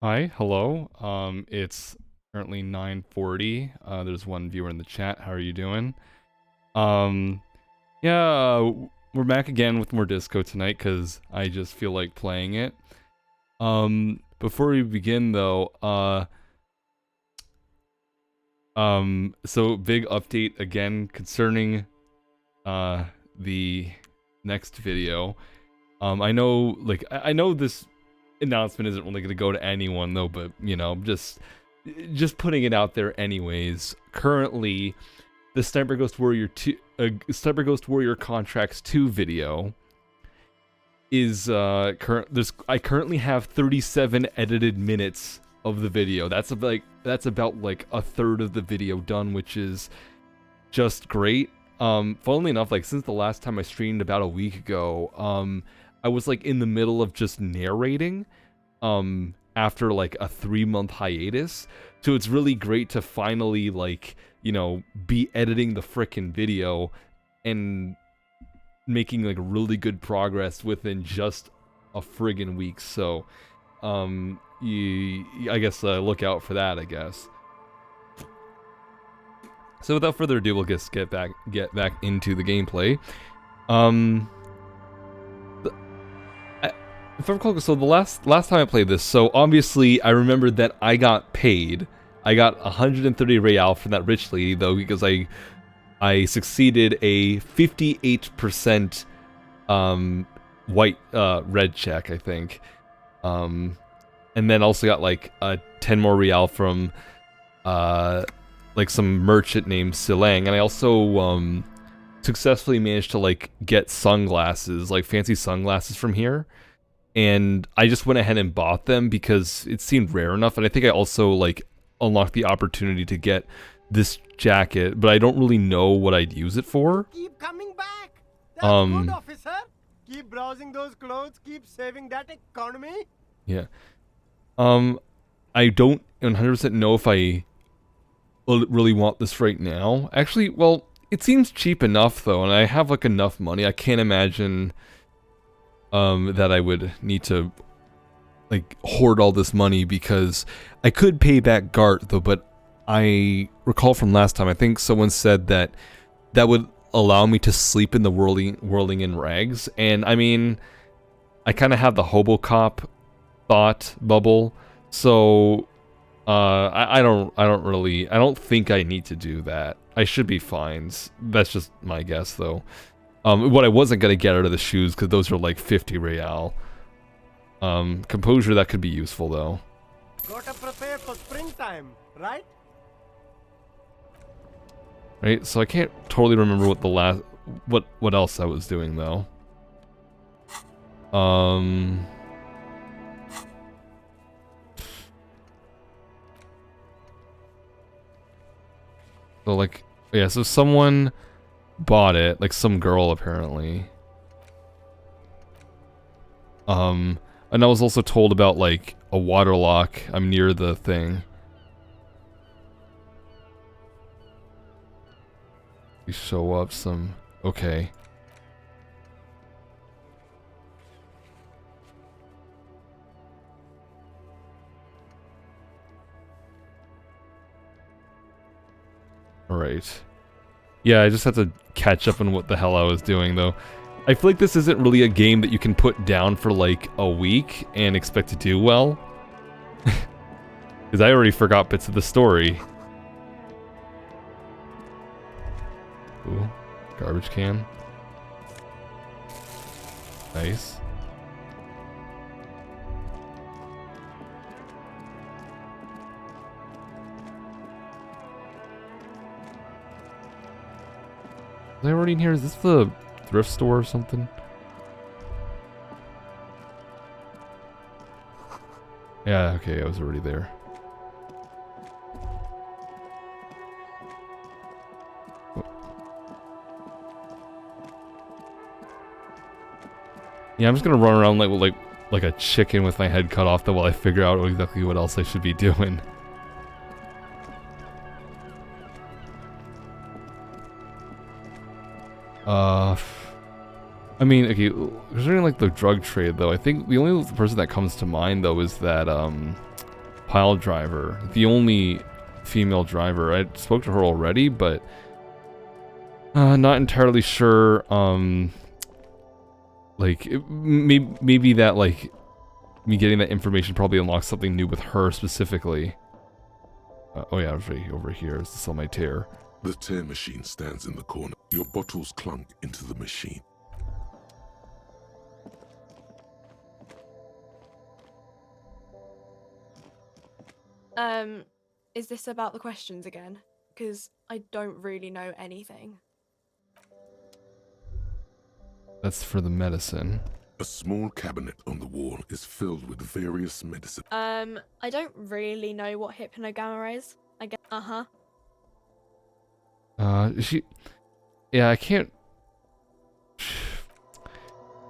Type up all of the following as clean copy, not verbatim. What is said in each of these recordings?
Hi, hello. It's currently 9:40. There's one viewer in the chat. How are you doing? Um, yeah, we're back again with more disco tonight because I just feel like playing it. Before we begin though, so big update again concerning the next video. I know, like, I know this announcement isn't really gonna go to anyone though, but you know, just putting it out there anyways. Currently, the Sniper Ghost Warrior 2, Sniper Ghost Warrior Contracts 2 video is I currently have 37 edited minutes of the video. That's about like a third of the video done, which is just great. Funnily enough, like since the last time I streamed about a week ago, I was like in the middle of just narrating after like a 3-month hiatus. So it's really great to finally, like, you know, be editing the frickin' video and making like really good progress within just a friggin' week. So I guess look out for that, I guess. So without further ado, we'll just get back into the gameplay. If I recall, so the last time I played this, so obviously I remembered that I got paid. I got 130 real from that rich lady though, because I succeeded a 58% red check, I think. And then also got like 10 more real from like some merchant named Silang, and I also successfully managed to like get sunglasses, like fancy sunglasses from here. And I just went ahead and bought them because it seemed rare enough, and I think I also like unlocked the opportunity to get this jacket, but I don't really know what I'd use it for. Keep coming back. That's good, officer. Keep browsing those clothes. Keep saving that economy. Yeah. I don't 100% know if I really want this right now. Actually, well, it seems cheap enough though, and I have like enough money. I can't imagine that I would need to like hoard all this money, because I could pay back Gart though, but I recall from last time, I think someone said that would allow me to sleep in the whirling in rags, and I mean, I kind of have the Hobocop thought bubble, so I don't think I need to do that. I should be fine. That's just my guess though. What I wasn't gonna get out of the shoes, because those are like 50 real. Composure, that could be useful though. Gotta prepare for springtime, right? Right, so I can't totally remember what the last, what else I was doing though. So like, yeah, so someone bought it, like some girl apparently. And I was also told about like a water lock. I'm near the thing. We show up some, okay. Alright. Yeah, I just have to catch up on what the hell I was doing though. I feel like this isn't really a game that you can put down for like a week and expect to do well. Because I already forgot bits of the story. Ooh, garbage can. Nice. Is I already in here? Is this the thrift store or something? Yeah, okay, I was already there. Yeah, I'm just gonna run around like a chicken with my head cut off though, while I figure out exactly what else I should be doing. I mean, okay, considering like the drug trade though, I think the only person that comes to mind though is that pile driver. The only female driver. I spoke to her already, but not entirely sure. Like, maybe that, like, me getting that information probably unlocks something new with her specifically. Oh yeah, right over here is the sell my tear. The tear machine stands in the corner. Your bottles clunk into the machine. Is this about the questions again? Because I don't really know anything. That's for the medicine. A small cabinet on the wall is filled with various medicine. I don't really know what hypnogamma is. I guess. Yeah, I can't.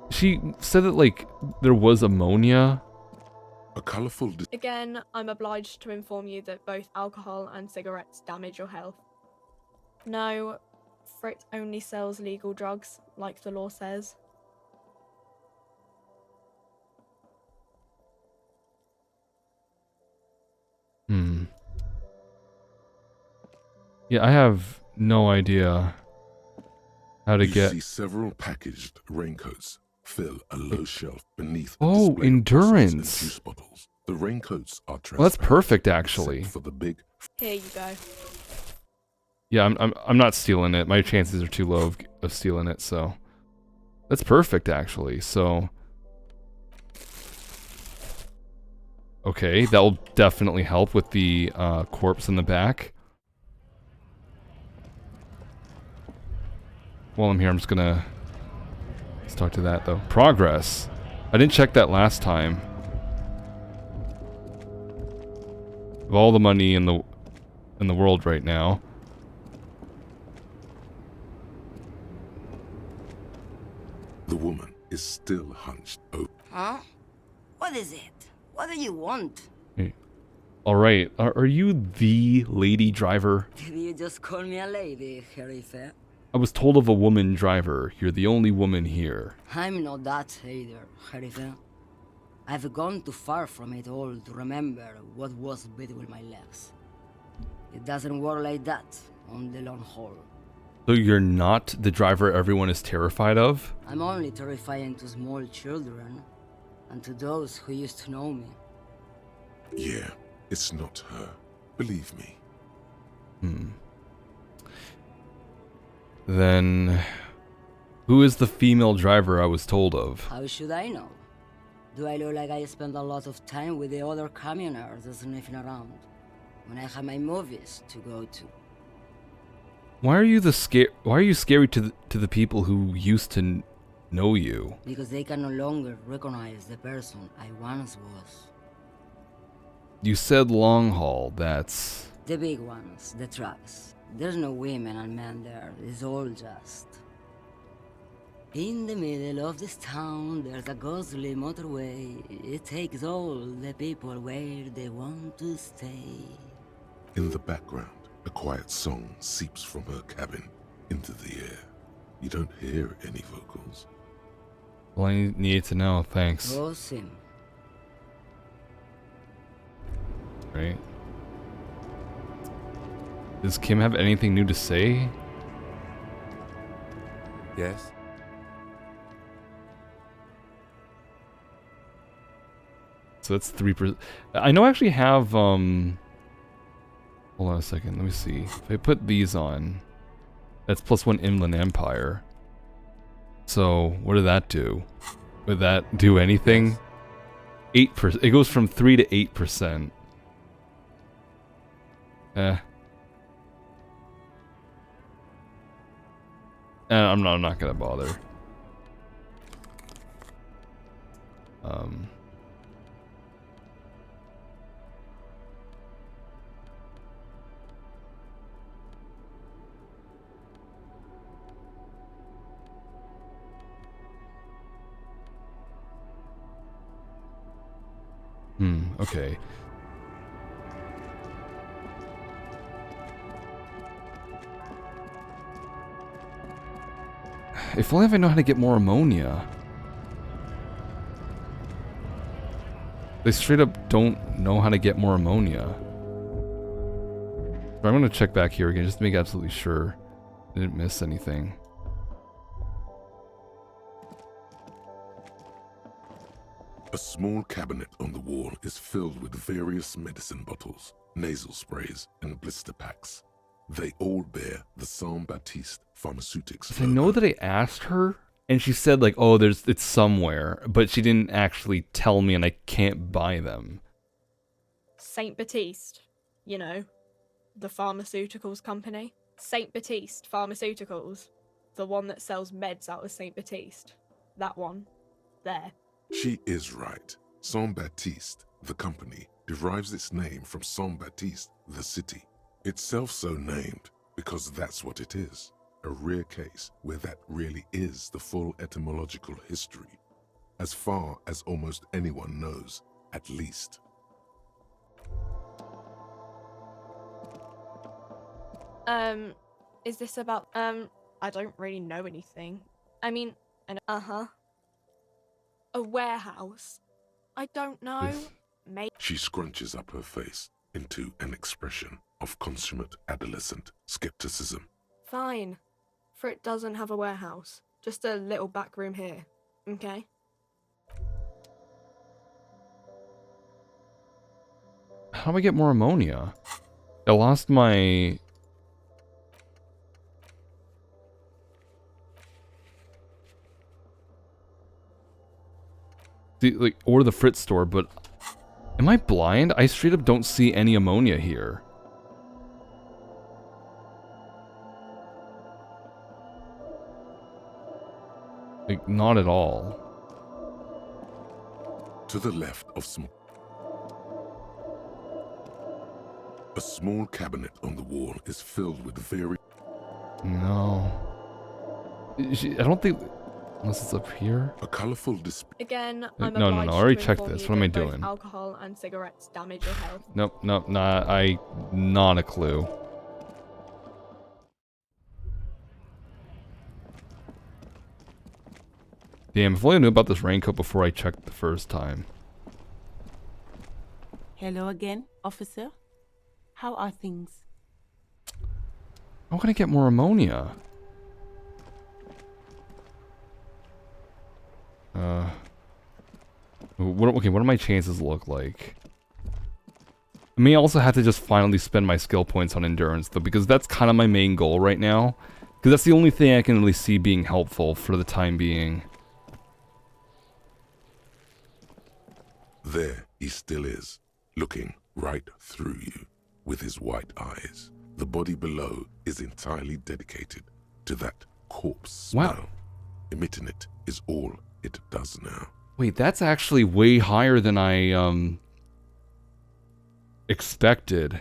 She said that, like, there was ammonia. A colorful. Again, I'm obliged to inform you that both alcohol and cigarettes damage your health. No, Frit only sells legal drugs, like the law says. Yeah, I have no idea how to get. You see several packaged raincoats fill a low shelf beneath. Oh, endurance. Juice bottles. The raincoats are transparent. Well, that's perfect, actually. For the big. Here you go. Yeah, I'm not stealing it. My chances are too low of stealing it, so that's perfect, actually. So, okay, that will definitely help with the corpse in the back. While I'm here, I'm just gonna let's talk to that though. Progress. I didn't check that last time. Of all the money in the world right now. The woman is still hunched over. Huh? What is it? What do you want? Hey. All right. Are you the lady driver? Did you just call me a lady, Herife? I was told of a woman driver. You're the only woman here. I'm not that either, Herife. I've gone too far from it all to remember what was between my legs. It doesn't work like that on the long haul. So you're not the driver everyone is terrified of? I'm only terrifying to small children and to those who used to know me. Yeah, it's not her. Believe me. Then, who is the female driver I was told of? How should I know? Do I look like I spend a lot of time with the other communers sniffing around when I have my movies to go to? Why are you scary to the people who used to know you? Because they can no longer recognize the person I once was. You said long haul, that's... The big ones, the trucks. There's no women and men there, it's all just... In the middle of this town, there's a ghostly motorway. It takes all the people where they want to stay. In the background, a quiet song seeps from her cabin into the air. You don't hear any vocals. Well, I need to know, thanks. Oh, Sim. Right. Does Kim have anything new to say? Yes? So that's 3%. I know I actually have, hold on a second, let me see. If I put these on, that's +1 Inland Empire. So, what did that do? Would that do anything? 8%. It goes from 3 to 8%. I'm not gonna bother. Okay. If only if I know how to get more ammonia. They straight up don't know how to get more ammonia. So I'm gonna check back here again just to make absolutely sure I didn't miss anything. A small cabinet on the wall is filled with various medicine bottles, nasal sprays, and blister packs. They all bear the Saint Baptiste Pharmaceutics I know that I asked her, and she said like, "Oh, it's somewhere," but she didn't actually tell me, and I can't buy them. Saint Baptiste, you know, the pharmaceuticals company. Saint Baptiste Pharmaceuticals, the one that sells meds out of Saint Baptiste. That one, there. She is right. Saint Baptiste, the company, derives its name from Saint Baptiste, the city. Itself so named because that's what it is. A rare case where that really is the full etymological history. As far as almost anyone knows, at least. Is this about, I don't really know anything. I mean, a warehouse? I don't know. Maybe. She scrunches up her face into an expression of consummate adolescent skepticism. Fine. Frit doesn't have a warehouse. Just a little back room here. Okay? How do I get more ammonia? I lost my... or the Fritz store, but am I blind? I straight up don't see any ammonia here. Like, not at all. To the left of a small cabinet on the wall is filled with very... No. I don't think... Unless it's up here? A colorful display. Again, I'm No, obliged I already to checked inform this. you What am I that both doing? Alcohol and cigarettes damage your health. Nope, not a clue. Damn, if only I knew about this raincoat before I checked the first time. Hello again, officer. How are things? How can I get more ammonia? What do my chances look like? I may also have to just finally spend my skill points on endurance, though, because that's kind of my main goal right now. Because that's the only thing I can really see being helpful for the time being. There he still is, looking right through you with his white eyes. The body below is entirely dedicated to that corpse smell. Wow. Emitting it is all it does now. Wait, that's actually way higher than I, expected.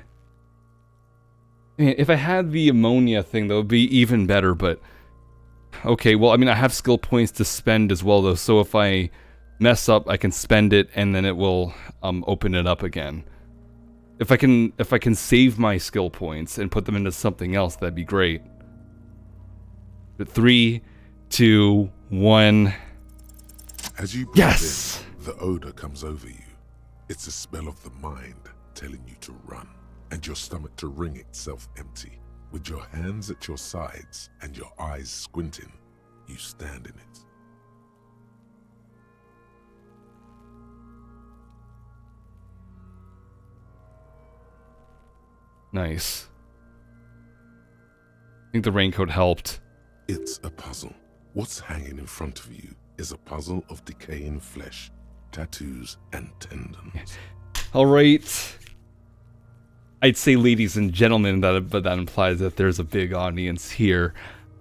I mean, if I had the ammonia thing, that would be even better, but... Okay, well, I mean, I have skill points to spend as well, though, so if I mess up, I can spend it, and then it will, open it up again. If I can save my skill points and put them into something else, that'd be great. But 3, 2, 1... As you breathe Yes! in, the odor comes over you. It's a smell of the mind telling you to run, and your stomach to wring itself empty. With your hands at your sides and your eyes squinting, you stand in it. Nice. I think the raincoat helped. It's a puzzle. What's hanging in front of you is a puzzle of decaying flesh, tattoos, and tendons. Alright. I'd say ladies and gentlemen, but that implies that there's a big audience here.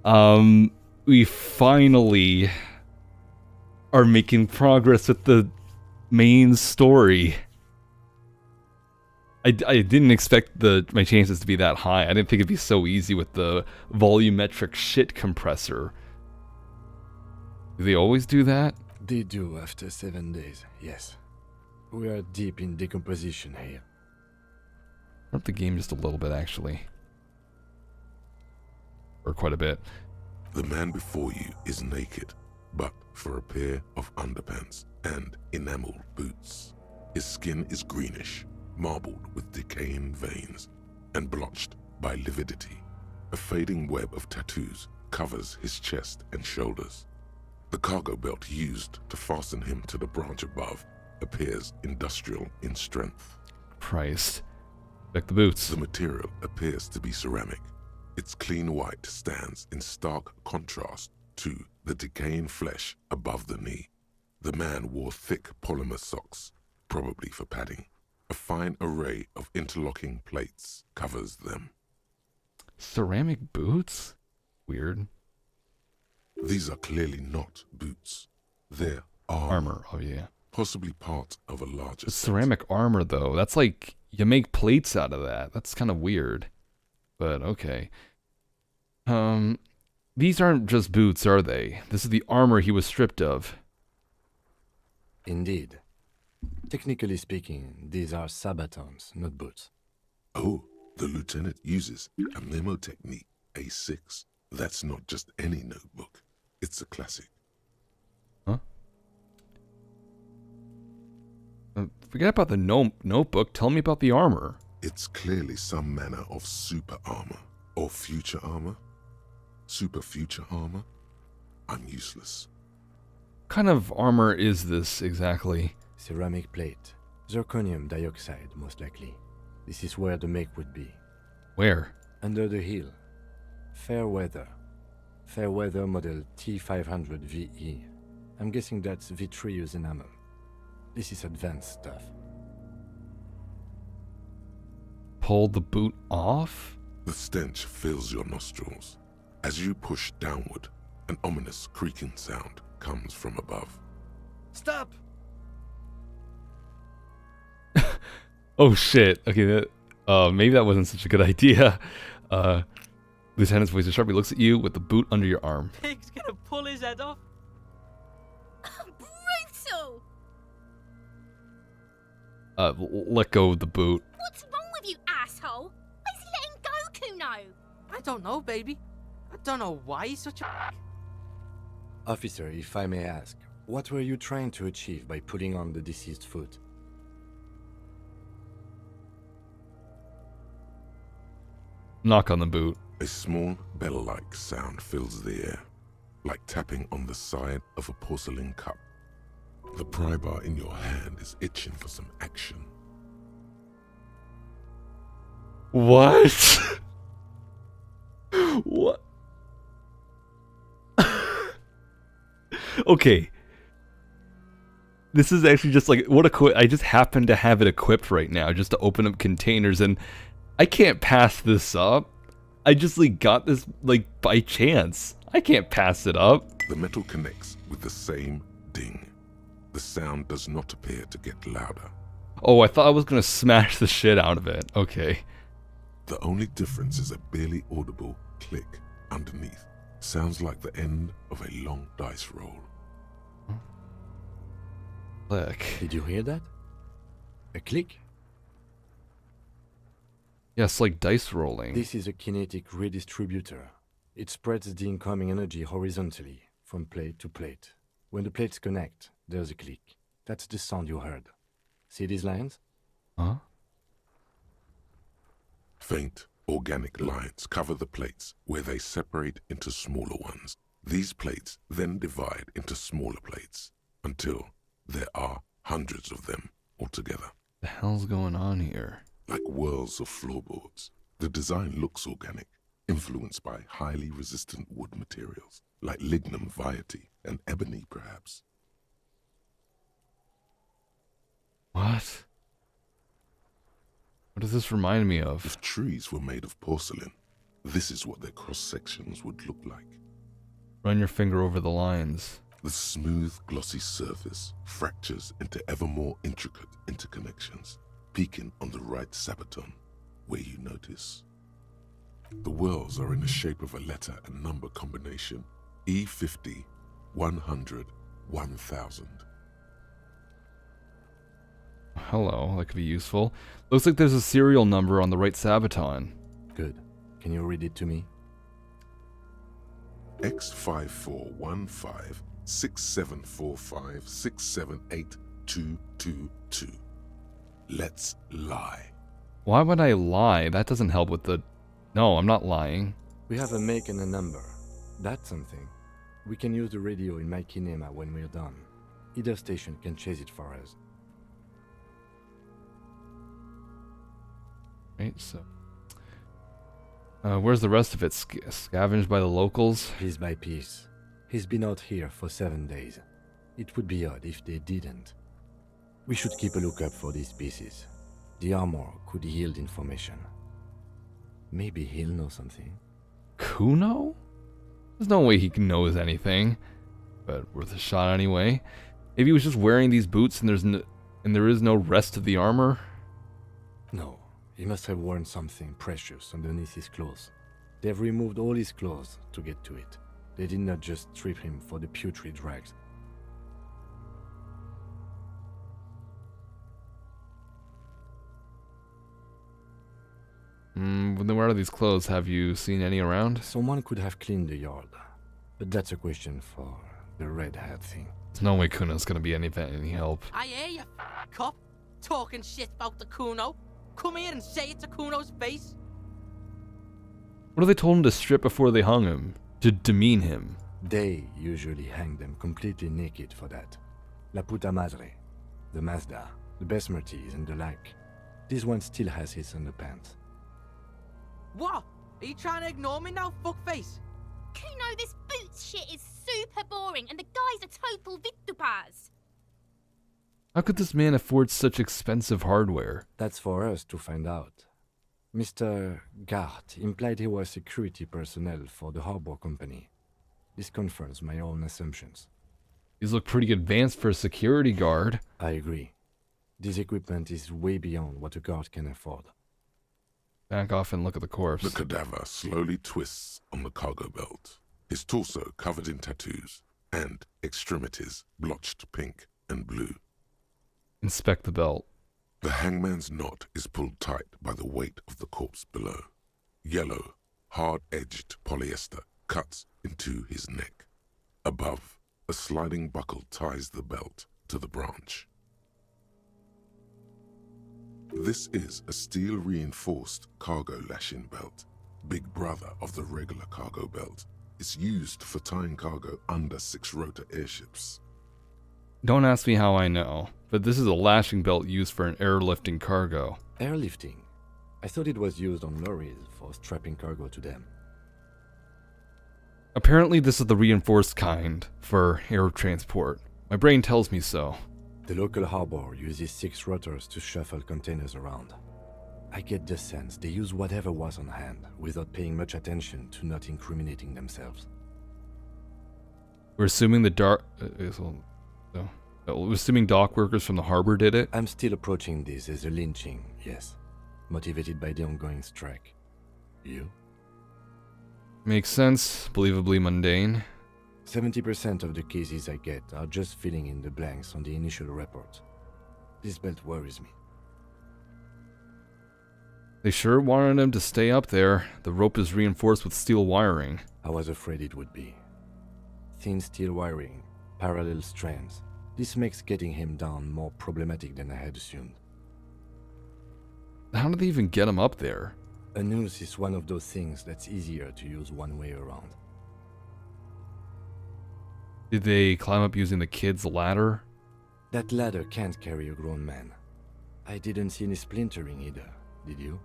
We finally are making progress with the main story. I didn't expect my chances to be that high. I didn't think it'd be so easy with the volumetric shit compressor. Do they always do that? They do after 7 days, yes. We are deep in decomposition here. Up the game just a little bit, actually. Or quite a bit. The man before you is naked, but for a pair of underpants and enamel boots. His skin is greenish, marbled with decaying veins, and blotched by lividity. A fading web of tattoos covers his chest and shoulders. The cargo belt used to fasten him to the branch above appears industrial in strength. Christ. Check the boots. The material appears to be ceramic. Its clean white stands in stark contrast to the decaying flesh above the knee. The man wore thick polymer socks, probably for padding. A fine array of interlocking plates covers them. Ceramic boots? Weird. These are clearly not boots. They're Armor, oh yeah. possibly part of a larger The set. ceramic armor, though, that's like, you make plates out of that. That's kind of weird. But, okay. These aren't just boots, are they? This is the armor he was stripped of. Indeed. Technically speaking, these are sabatons, not boots. Oh, the lieutenant uses a memo technique, A6. That's not just any notebook. It's a classic. Huh? Forget about the notebook. Tell me about the armor. It's clearly some manner of super armor. Or future armor. Super future armor. I'm useless. What kind of armor is this exactly? Ceramic plate. Zirconium dioxide, most likely. This is where the make would be. Where? Under the hill. Fair weather. Fair weather model T500 VE. I'm guessing that's vitreous enamel. This is advanced stuff. Pull the boot off? The stench fills your nostrils. As you push downward, an ominous creaking sound comes from above. Stop! Oh shit. Okay, that maybe that wasn't such a good idea. Lieutenant's voice sharply looks at you with the boot under your arm. Pig's gonna pull his head off. Brutal! Let go of the boot. What's wrong with you, asshole? Why is he letting Goku know? I don't know, baby. I don't know why he's such a... Officer, if I may ask, what were you trying to achieve by putting on the deceased foot? Knock on the boot. A small bell-like sound fills the air, like tapping on the side of a porcelain cup. The pry bar in your hand is itching for some action. What? What? Okay. This is actually just like, I just happen to have it equipped right now just to open up containers, and I can't pass this up. I just like got this like by chance. I can't pass it up. The metal connects with the same ding. The sound does not appear to get louder. Oh, I thought I was gonna smash the shit out of it. Okay. The only difference is a barely audible click underneath. Sounds like the end of a long dice roll. Click. Did you hear that? A click? Yes, like dice rolling. This is a kinetic redistributor. It spreads the incoming energy horizontally, from plate to plate. When the plates connect, there's a click. That's the sound you heard. See these lines? Huh? Faint, organic lines cover the plates where they separate into smaller ones. These plates then divide into smaller plates until there are hundreds of them altogether. The hell's going on here? Like whirls of floorboards. The design looks organic, influenced by highly resistant wood materials, like lignum vitae and ebony perhaps. What? What does this remind me of? If trees were made of porcelain, this is what their cross-sections would look like. Run your finger over the lines. The smooth, glossy surface fractures into ever more intricate interconnections, peaking on the right sabaton, where you notice. The whorls are in the shape of a letter and number combination, E50, 100, 1000. Hello, that could be useful. Looks like there's a serial number on the right sabaton. Good. Can you read it to me? X5415 6745 678 222. Let's lie. Why would I lie? That doesn't help with the... No, I'm not lying. We have a make and a number. That's something. We can use the radio in my kinema when we're done. Either station can chase it for us. Right, so... where's the rest of it? Scavenged by the locals? Piece by piece. He's been out here for 7 days. It would be odd if they didn't. We should keep a lookout for these pieces. The armor could yield information. Maybe he'll know something. Kuno? There's no way he knows anything. But worth a shot anyway. Maybe he was just wearing these boots and there is no rest of the armor? No, he must have worn something precious underneath his clothes. They've removed all his clothes to get to it. They did not just strip him for the putrid rags. Then where are these clothes? Have you seen any around? Someone could have cleaned the yard. But that's a question for the red hat thing. There's no way Kuno's gonna be any help. I hear you, cop. Talking shit about the Kuno. Come here and say it to Kuno's face. What if they told him to strip before they hung him? To demean him? They usually hang them completely naked for that. La puta madre, the Mazda, the Besmerties and the like. This one still has his underpants. What? Are you trying to ignore me now, fuckface? Kuno, this boots shit is super boring and the guy's a total vitupaz. How could this man afford such expensive hardware? That's for us to find out. Mr. Gart implied he was security personnel for the harbor company. This confirms my own assumptions. These look pretty advanced for a security guard. I agree. This equipment is way beyond what a guard can afford. Back off and look at the corpse. The cadaver slowly twists on the cargo belt, his torso covered in tattoos, and extremities blotched pink and blue. Inspect the belt. The hangman's knot is pulled tight by the weight of the corpse below. Yellow, hard-edged polyester cuts into his neck. Above, a sliding buckle ties the belt to the branch. This is a steel-reinforced cargo lashing belt, big brother of the regular cargo belt. It's used for tying cargo under 6-rotor airships. Don't ask me how I know, but this is a lashing belt used for an airlifting cargo. Airlifting? I thought it was used on lorries for strapping cargo to them. Apparently this is the reinforced kind for air transport. My brain tells me so. The local harbor uses 6 rotors to shuffle containers around. I get the sense they use whatever was on hand without paying much attention to not incriminating themselves. We're assuming we're assuming dock workers from the harbor did it? I'm still approaching this as a lynching, yes. Motivated by the ongoing strike. You? Makes sense. Believably mundane. 70% of the cases I get are just filling in the blanks on the initial report. This belt worries me. They sure wanted him to stay up there. The rope is reinforced with steel wiring. I was afraid it would be. Thin steel wiring, parallel strands. This makes getting him down more problematic than I had assumed. How did they even get him up there? A noose is one of those things that's easier to use one way around. Did they climb up using the kid's ladder? That ladder can't carry a grown man. I didn't see any splintering either, did you?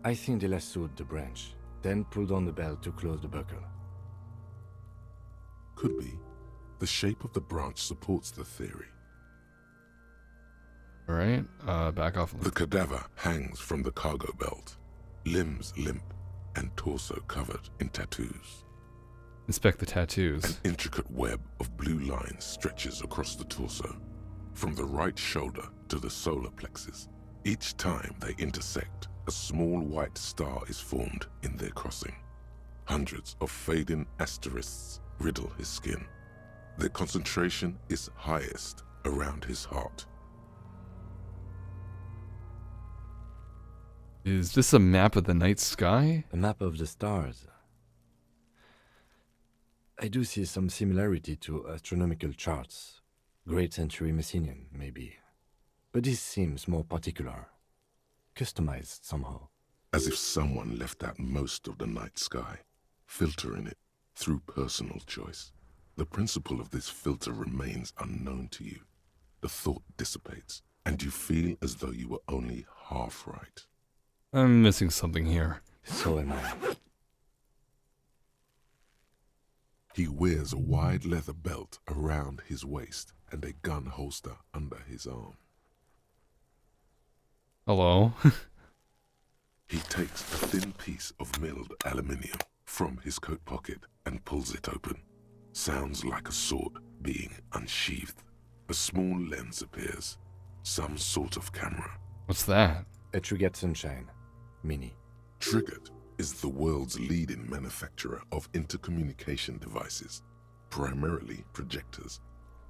I think they lassoed the branch, then pulled on the belt to close the buckle. Could be. The shape of the branch supports the theory. Alright, back off. The cadaver hangs from the cargo belt, limbs limp and torso covered in tattoos. Inspect the tattoos. An intricate web of blue lines stretches across the torso, from the right shoulder to the solar plexus. Each time they intersect, a small white star is formed in their crossing. Hundreds of fading asterisks riddle his skin. Their concentration is highest around his heart. Is this a map of the night sky? A map of the stars. I do see some similarity to astronomical charts. Great Century Messinian, maybe. but this seems more particular. Customized somehow. As if someone left out most of the night sky, filtering it through personal choice. The principle of this filter remains unknown to you. The thought dissipates, and you feel as though you were only half right. I'm missing something here. So am I. He wears a wide leather belt around his waist and a gun holster under his arm. Hello. He takes a thin piece of milled aluminium from his coat pocket and pulls it open. Sounds like a sword being unsheathed. A small lens appears. Some sort of camera. What's that? A Trigger Sunshine. Mini. Triggered is the world's leading manufacturer of intercommunication devices, primarily projectors.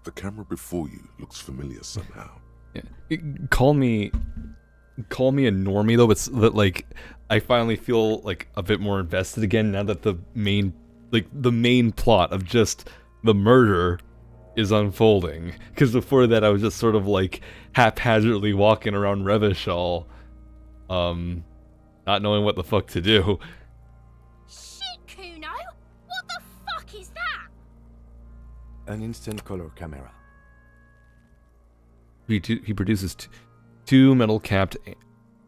The camera before you looks familiar somehow. Yeah. Call me a normie though, but like I finally feel like a bit more invested again now that the main plot of just the murder is unfolding. Because before that I was just sort of like haphazardly walking around Revachol, not knowing what the fuck to do. Shit, Kuno! What the fuck is that? An instant color camera. He produces two metal-capped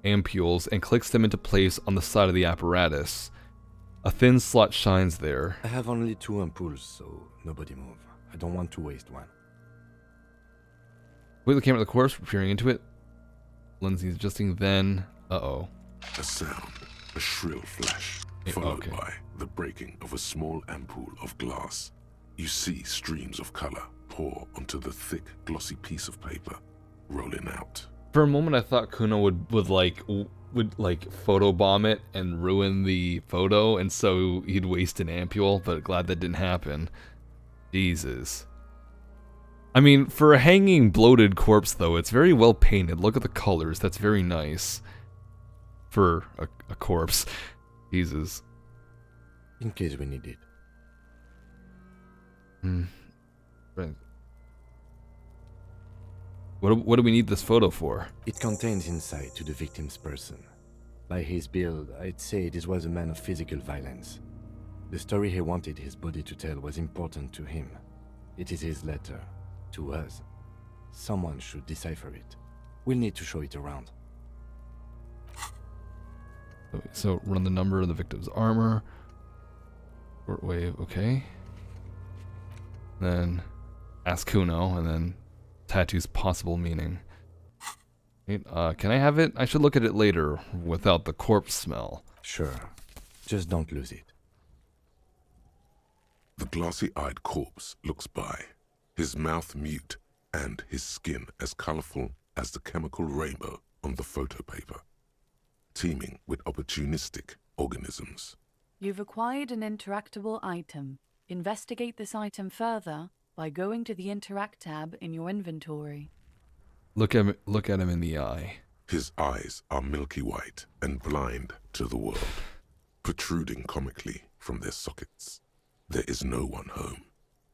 ampules and clicks them into place on the side of the apparatus. A thin slot shines there. I have only 2 ampoules, so nobody move. I don't want to waste one. Wait, the camera at the corpse, peering into it. Lindsay's adjusting, then... Uh-oh. A sound, a shrill flash, followed by the breaking of a small ampoule of glass. You see streams of color pour onto the thick, glossy piece of paper, rolling out. For a moment, I thought Kuno would photobomb it and ruin the photo, and so he'd waste an ampule, but glad that didn't happen. Jesus. I mean, for a hanging, bloated corpse, though, it's very well painted. Look at the colors. That's very nice. For a corpse. Jesus. In case we need it. Right. What do we need this photo for? It contains insight to the victim's person. By his build, I'd say this was a man of physical violence. The story he wanted his body to tell was important to him. It is his letter. To us. Someone should decipher it. We'll need to show it around. So run the number of the victim's armor. Short wave, okay. Then ask Kuno, and then tattoo's possible meaning. Wait, can I have it? I should look at it later without the corpse smell. Sure. Just don't lose it. The glossy-eyed corpse looks by, his mouth mute and his skin as colorful as the chemical rainbow on the photo paper, teeming with opportunistic organisms. You've acquired an interactable item. Investigate this item further by going to the Interact tab in your inventory. Look at him in the eye. His eyes are milky white and blind to the world, protruding comically from their sockets. There is no one home,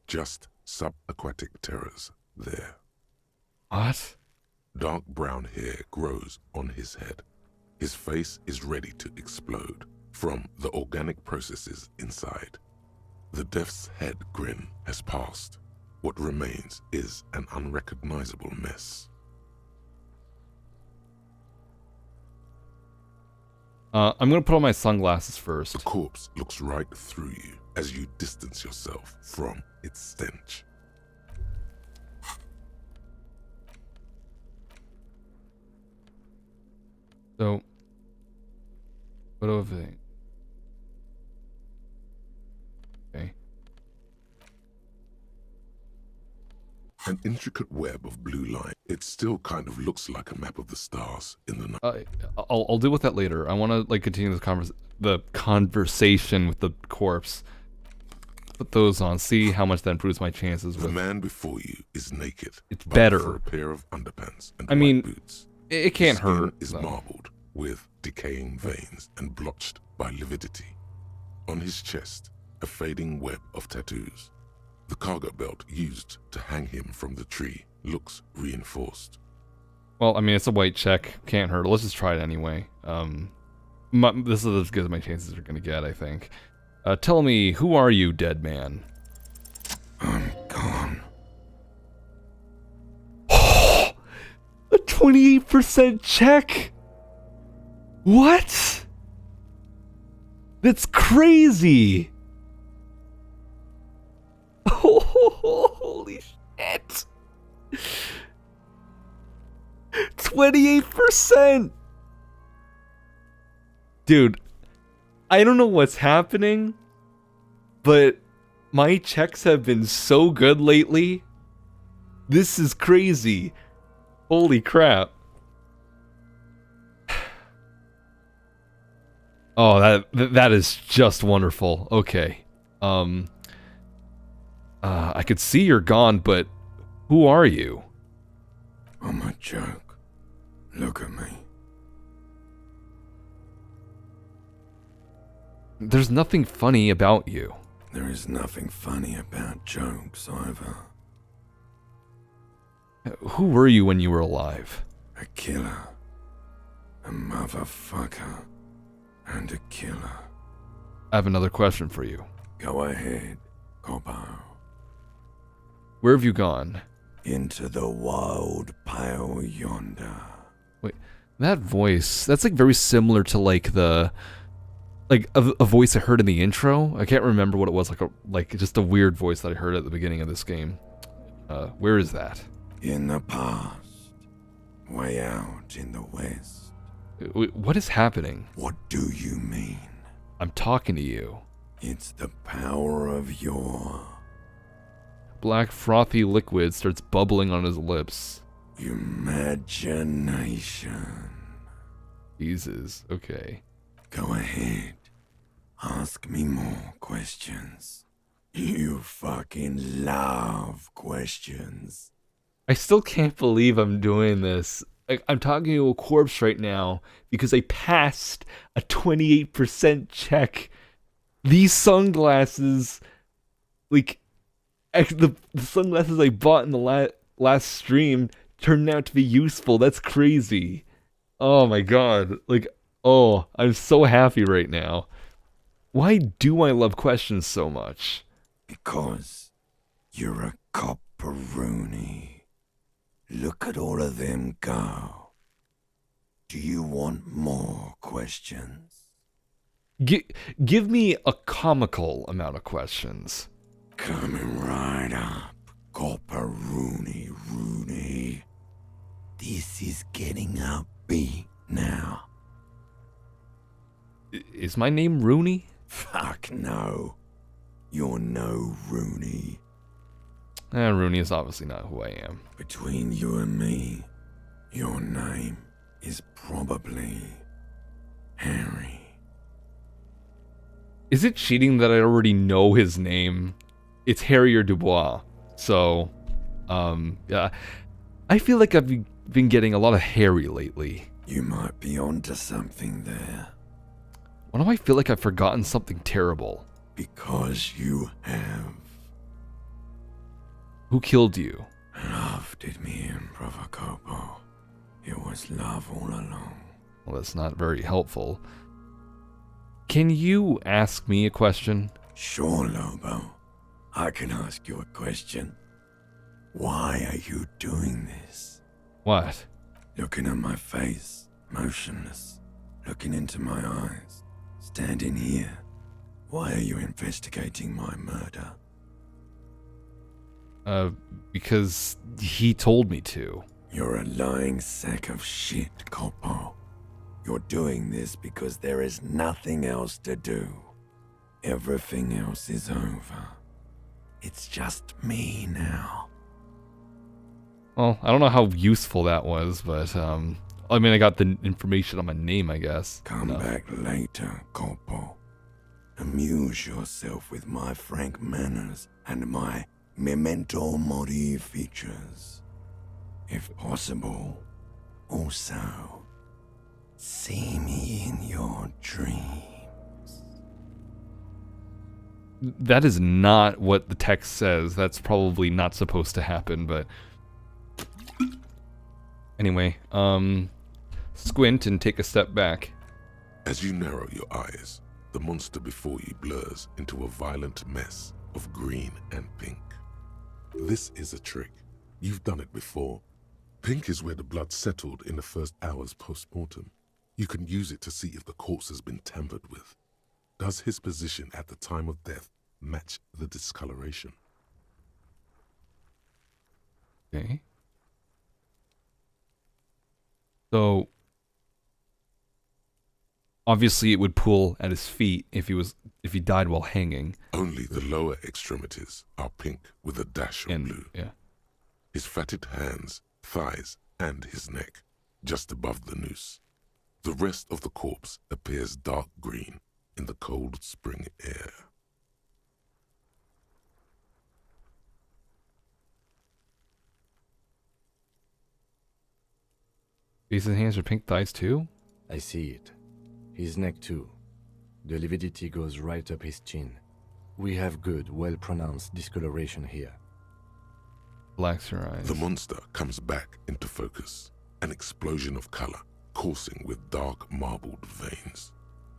just subaquatic terrors there. What? Dark brown hair grows on his head. His face is ready to explode from the organic processes inside. The death's head grin has passed. What remains is an unrecognizable mess. I'm gonna put on my sunglasses first. The corpse looks right through you as you distance yourself from its stench. So, photo of it. Okay. An intricate web of blue line. It still kind of looks like a map of the stars in the night. I'll deal with that later. I want to like continue the conversation with the corpse. Put those on. See how much that improves my chances. The man before you is naked. It's better for a pair of underpants and white boots. It can't hurt. Is marbled with decaying veins and blotched by lividity. On his chest, a fading web of tattoos. The cargo belt used to hang him from the tree looks reinforced. Well, I mean, it's a white check. Can't hurt. Let's just try it anyway. This is as good as my chances are gonna get, I think. Tell me, who are you, dead man? I'm gone. A 28% check? What? That's crazy! Holy shit! 28%! Dude, I don't know what's happening, but my checks have been so good lately. This is crazy. Holy crap. Oh, that is just wonderful. Okay. I could see you're gone, but who are you? I'm a joke. Look at me. There's nothing funny about you. There is nothing funny about jokes either. Who were you when you were alive? A killer. A motherfucker. And a killer. I have another question for you. Go ahead, Coppo. Where have you gone? Into the wild pale yonder. Wait, that voice, that's like very similar to like the... Like a voice I heard in the intro. I can't remember what it was, like just a weird voice that I heard at the beginning of this game. Where is that? In the past. Way out in the west. What is happening? What do you mean? I'm talking to you. It's the power of your... Black frothy liquid starts bubbling on his lips. Imagination. Jesus, okay. Go ahead. Ask me more questions. You fucking love questions. I still can't believe I'm doing this. Like, I'm talking to a corpse right now because I passed a 28% check. These sunglasses, like, the sunglasses I bought in the last stream turned out to be useful. That's crazy. Oh my god. Like, oh, I'm so happy right now. Why do I love questions so much? Because you're a copperoonie. Look at all of them go. Do you want more questions? Give me a comical amount of questions. Coming right up, copperoonie Rooney. This is getting upbeat now. Is my name Rooney? Fuck no. You're no Rooney. Rooney is obviously not who I am. Between you and me, your name is probably Harry. Is it cheating that I already know his name? It's Harrier Dubois. So, yeah. I feel like I've been getting a lot of Harry lately. You might be onto something there. Why do I feel like I've forgotten something terrible? Because you have. Who killed you? Love did me in, Brother Copo. It was love all along. Well, that's not very helpful. Can you ask me a question? Sure, Lobo. I can ask you a question. Why are you doing this? What? Looking at my face, motionless. Looking into my eyes. Standing here. Why are you investigating my murder? Because he told me to. You're a lying sack of shit, Copo. You're doing this because there is nothing else to do. Everything else is over. It's just me now. Well, I don't know how useful that was, but, I mean, I got the information on my name, I guess. Come back later, Copo. Amuse yourself with my frank manners and my memento mori features. If possible, also, see me in your dreams. That is not what the text says. That's probably not supposed to happen, but... Anyway, squint and take a step back. As you narrow your eyes, the monster before you blurs into a violent mess of green and pink. This is a trick. You've done it before. Pink is where the blood settled in the first hours post-mortem. You can use it to see if the corpse has been tampered with. Does his position at the time of death match the discoloration? Okay. So obviously it would pool at his feet if he died while hanging. Only the lower extremities are pink with a dash of blue. Yeah. His fatted hands, thighs, and his neck, just above the noose. The rest of the corpse appears dark green in the cold spring air. His hands are pink thighs too? I see it. His neck too. The lividity goes right up his chin. We have good, well-pronounced discoloration here. Relax your eyes. The monster comes back into focus, an explosion of color, coursing with dark marbled veins.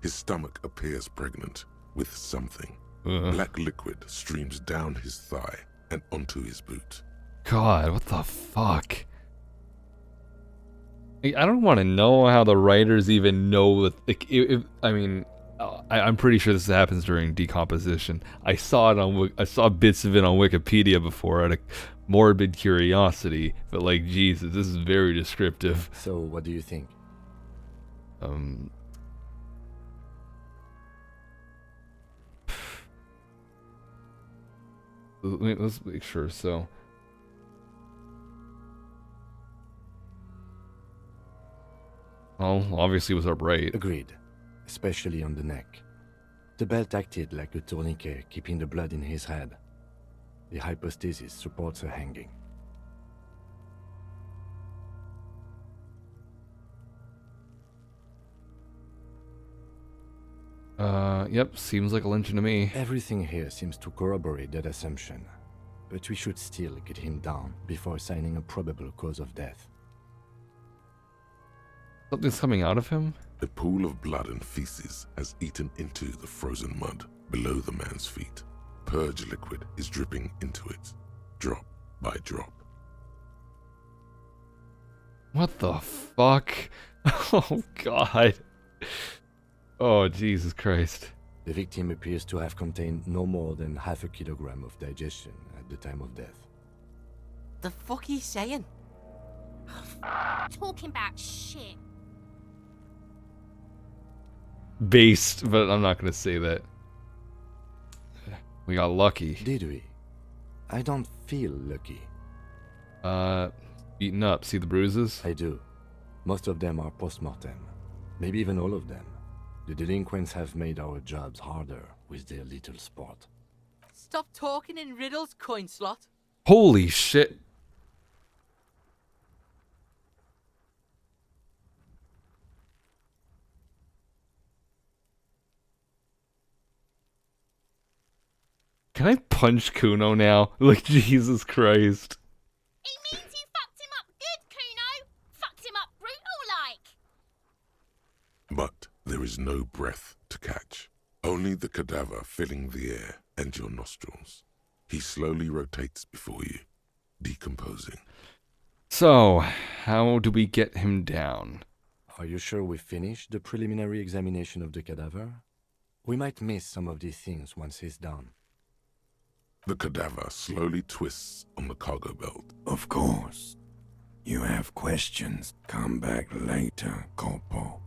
His stomach appears pregnant with something. Black liquid streams down his thigh and onto his boot. God, what the fuck? I don't want to know how the writers even know. Like, I'm pretty sure this happens during decomposition. I saw bits of it on Wikipedia before out of morbid curiosity, but like, Jesus, this is very descriptive. So, what do you think? Let's make sure. So, well, obviously it was upright. Agreed, especially on the neck. The belt acted like a tourniquet, keeping the blood in his head. The hypostasis supports a hanging. Yep, seems like a lynching to me. Everything here seems to corroborate that assumption, but we should still get him down before assigning a probable cause of death. Something's coming out of him? A pool of blood and feces has eaten into the frozen mud below the man's feet. Purge liquid is dripping into it, drop by drop. What the fuck? Oh, God. Oh, Jesus Christ. The victim appears to have contained no more than half a kilogram of digestion at the time of death. The fuck he saying? Talking about shit. Based, but I'm not gonna say that. We got lucky. Did we? I don't feel lucky. Beaten up. See the bruises? I do. Most of them are post-mortem. Maybe even all of them. The delinquents have made our jobs harder with their little sport. Stop talking in riddles, coin slot. Holy shit. Can I punch Kuno now? Like, Jesus Christ. It means you fucked him up good, Kuno. Fucked him up brutal like. But there is no breath to catch. Only the cadaver filling the air and your nostrils. He slowly rotates before you, decomposing. So, how do we get him down? Are you sure we finished the preliminary examination of the cadaver? We might miss some of these things once he's done. The cadaver slowly twists on the cargo belt. Of course. You have questions. Come back later, Corpo.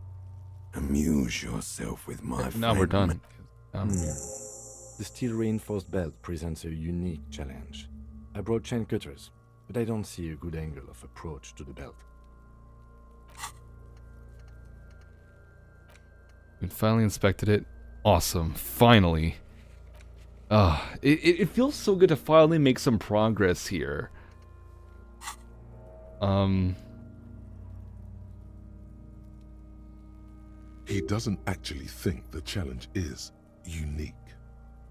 Amuse yourself with my Now we're done. The steel-reinforced belt presents a unique challenge. I brought chain cutters, but I don't see a good angle of approach to the belt. We finally inspected it. Awesome. Finally. It feels so good to finally make some progress here. He doesn't actually think the challenge is unique.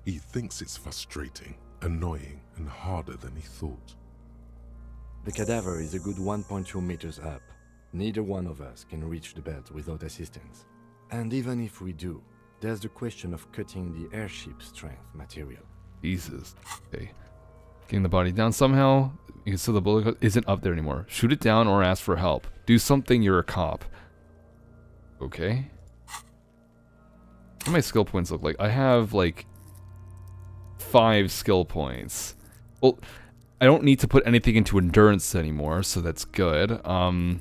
He thinks it's frustrating, annoying, and harder than he thought. The cadaver is a good 1.2 meters up. Neither one of us can reach the belt without assistance. And even if we do, there's the question of cutting the airship strength material. Jesus. Okay. Getting the body down somehow. You can see the bullet isn't up there anymore. Shoot it down or ask for help. Do something, you're a cop. Okay. What do my skill points look like? I have like 5 skill points. Well, I don't need to put anything into endurance anymore, so that's good. Well,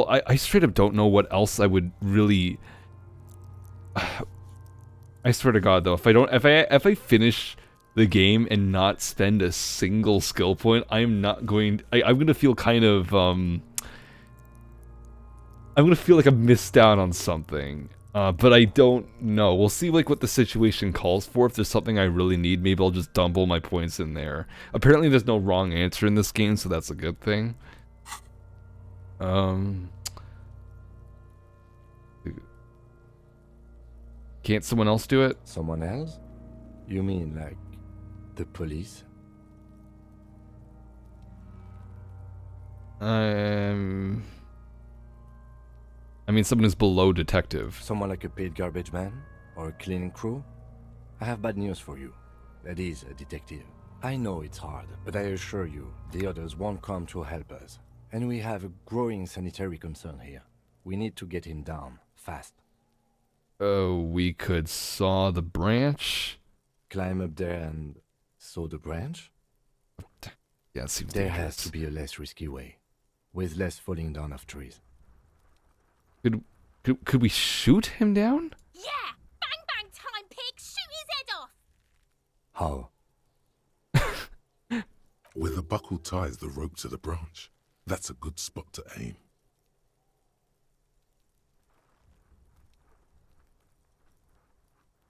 I straight up don't know what else I would really. I swear to God, though, if I finish the game and not spend a single skill point, I'm not going. I'm gonna feel kind of. I'm gonna feel like I missed out on something. But I don't know. We'll see like what the situation calls for. If there's something I really need, maybe I'll just dump all my points in there. Apparently, there's no wrong answer in this game, so that's a good thing. Can't someone else do it? Someone else? You mean like the police? I mean, someone who's below detective. Someone like a paid garbage man? Or a cleaning crew? I have bad news for you. That is a detective. I know it's hard, but I assure you, the others won't come to help us. And we have a growing sanitary concern here. We need to get him down, fast. Oh, we could saw the branch? Climb up there and saw the branch? Yeah, it seems there dangerous. has to be a less risky way, with less falling down of trees. Could we shoot him down? Yeah! Bang bang time, pig! Shoot his head off! How? Where the buckle ties the rope to the branch. That's a good spot to aim.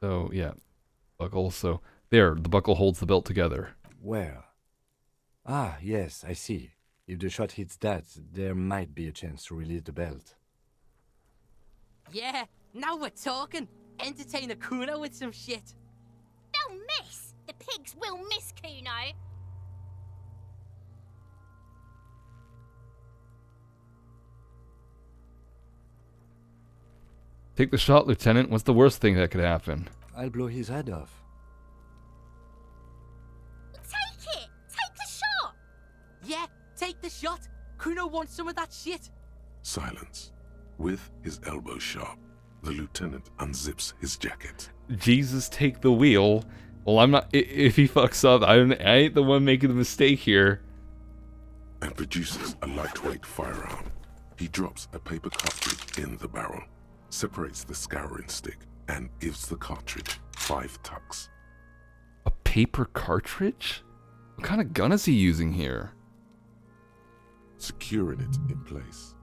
So, yeah. Buckle, so... There, the buckle holds the belt together. Where? Ah, yes, I see. If the shot hits that, there might be a chance to release the belt. Yeah, now we're talking. Entertain a Kuno with some shit. They'll miss! The pigs will miss Kuno. Take the shot, Lieutenant. What's the worst thing that could happen? I'll blow his head off. Take it! Take the shot! Yeah, take the shot. Kuno wants some of that shit. Silence. With his elbow sharp, the lieutenant unzips his jacket. Jesus, take the wheel. Well, I'm not... If he fucks up, I ain't the one making the mistake here. And produces a lightweight firearm. He drops a paper cartridge in the barrel, separates the scouring stick, and gives the cartridge 5 tucks. A paper cartridge? What kind of gun is he using here? Securing it in place.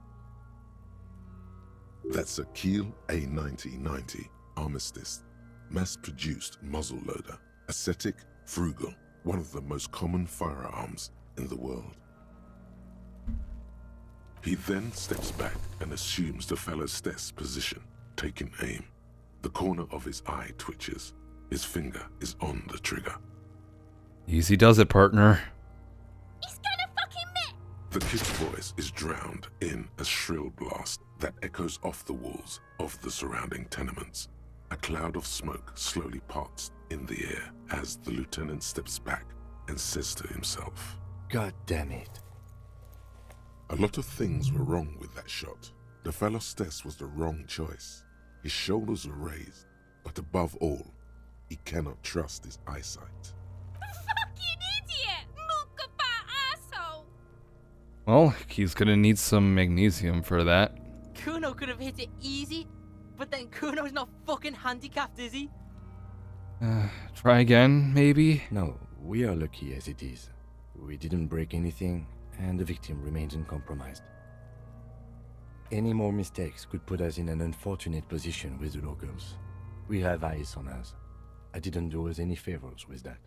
That's a Kiel A9090 Armistice, mass-produced muzzleloader, ascetic, frugal, one of the most common firearms in the world. He then steps back and assumes the fellow's desk position, taking aim. The corner of his eye twitches. His finger is on the trigger. Easy does it, partner. He's gonna fucking miss! The kid's voice is drowned in a shrill blast that echoes off the walls of the surrounding tenements. A cloud of smoke slowly parts in the air as the lieutenant steps back and says to himself, God damn it. A lot of things were wrong with that shot. The fellow's test was the wrong choice. His shoulders were raised, but above all, he cannot trust his eyesight. Fucking idiot! Mookabat asshole! Well, he's gonna need some magnesium for that. Kuno could have hit it easy, but then Kuno's not fucking handicapped, is he? Try again, maybe? No, we are lucky as it is. We didn't break anything, and the victim remains uncompromised. Any more mistakes could put us in an unfortunate position with the locals. We have eyes on us. I didn't do us any favors with that.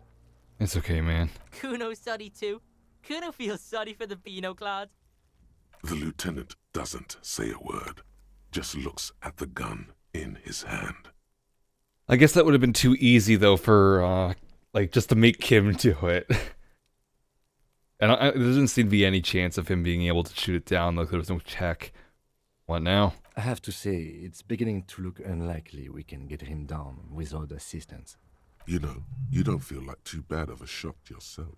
It's okay, man. Kuno's sorry too. Kuno feels sorry for the Beano Cloud. The lieutenant doesn't say a word, just looks at the gun in his hand. I guess that would have been too easy, though, for, like, just to make Kim do it. And there doesn't seem to be any chance of him being able to shoot it down. Like there was no check. What now? I have to say, it's beginning to look unlikely we can get him down without assistance. You know, you don't feel like too bad of a shot yourself.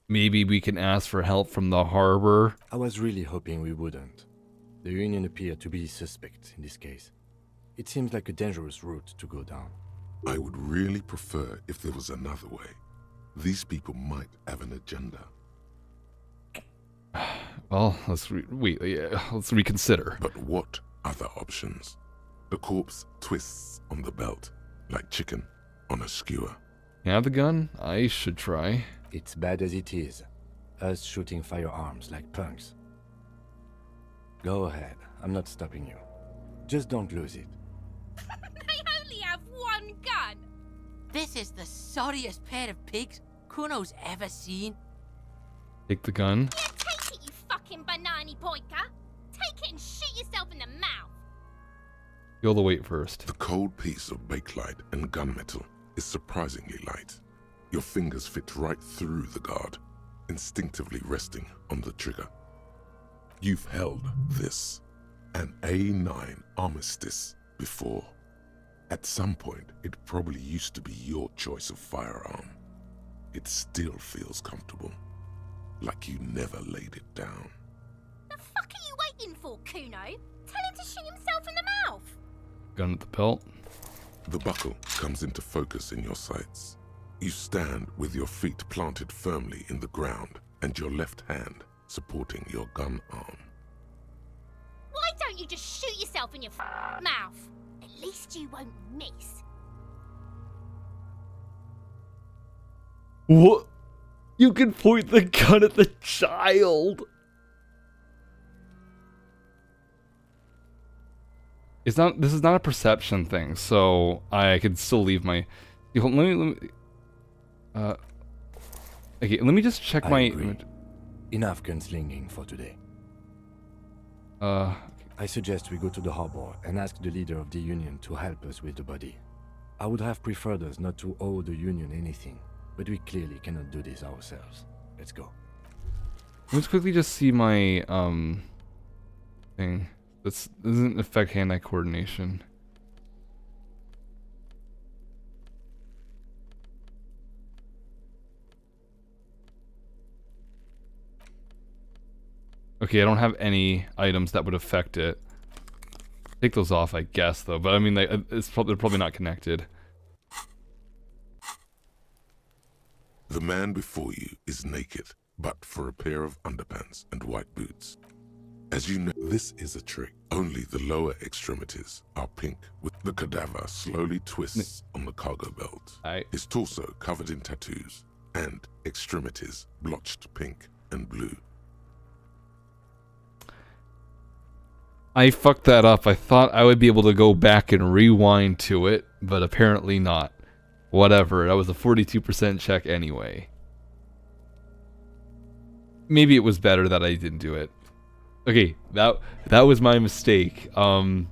Maybe we can ask for help from the harbor. I was really hoping we wouldn't. The Union appear to be suspect in this case. It seems like a dangerous route to go down. I would really prefer if there was another way. These people might have an agenda. Well, let's reconsider. But what other options? The corpse twists on the belt, like chicken on a skewer. You have the gun? I should try. It's bad as it is. Us shooting firearms like punks. Go ahead. I'm not stopping you. Just don't lose it. They only have one gun. This is the sorriest pair of pigs Kuno's ever seen. Take the gun. Yeah, take it, you fucking banani poika. Take it and shoot yourself in the mouth. Feel the weight first. The cold piece of bakelite and gunmetal is surprisingly light. Your fingers fit right through the guard, instinctively resting on the trigger. You've held this, an A9 Armistice, before. At some point, it probably used to be your choice of firearm. It still feels comfortable, like you never laid it down. The fuck are you waiting for, Kuno? Tell him to shoot himself in the mouth. Gun at the belt. The buckle comes into focus in your sights. You stand with your feet planted firmly in the ground and your left hand supporting your gun arm. Why don't you just shoot yourself in your mouth? At least you won't miss. What? You can point the gun at the child. It's not. This is not a perception thing, so I could still leave my. Let me. Okay, let me just check I my. agree. Enough gunslinging for today. I suggest we go to the harbor and ask the leader of the Union to help us with the body. I would have preferred us not to owe the Union anything, but we clearly cannot do this ourselves. Let's go. Let's quickly just see my thing. This doesn't affect hand-eye coordination. Okay, I don't have any items that would affect it. Take those off, I guess, though. But I mean, they're probably not connected. The man before you is naked, but for a pair of underpants and white boots. As you know, this is a trick. Only the lower extremities are pink, with the cadaver slowly twists on the cargo belt. His torso covered in tattoos, and extremities blotched pink and blue. I fucked that up. I thought I would be able to go back and rewind to it, but apparently not. Whatever, that was a 42% check anyway. Maybe it was better that I didn't do it. Okay, that was my mistake. I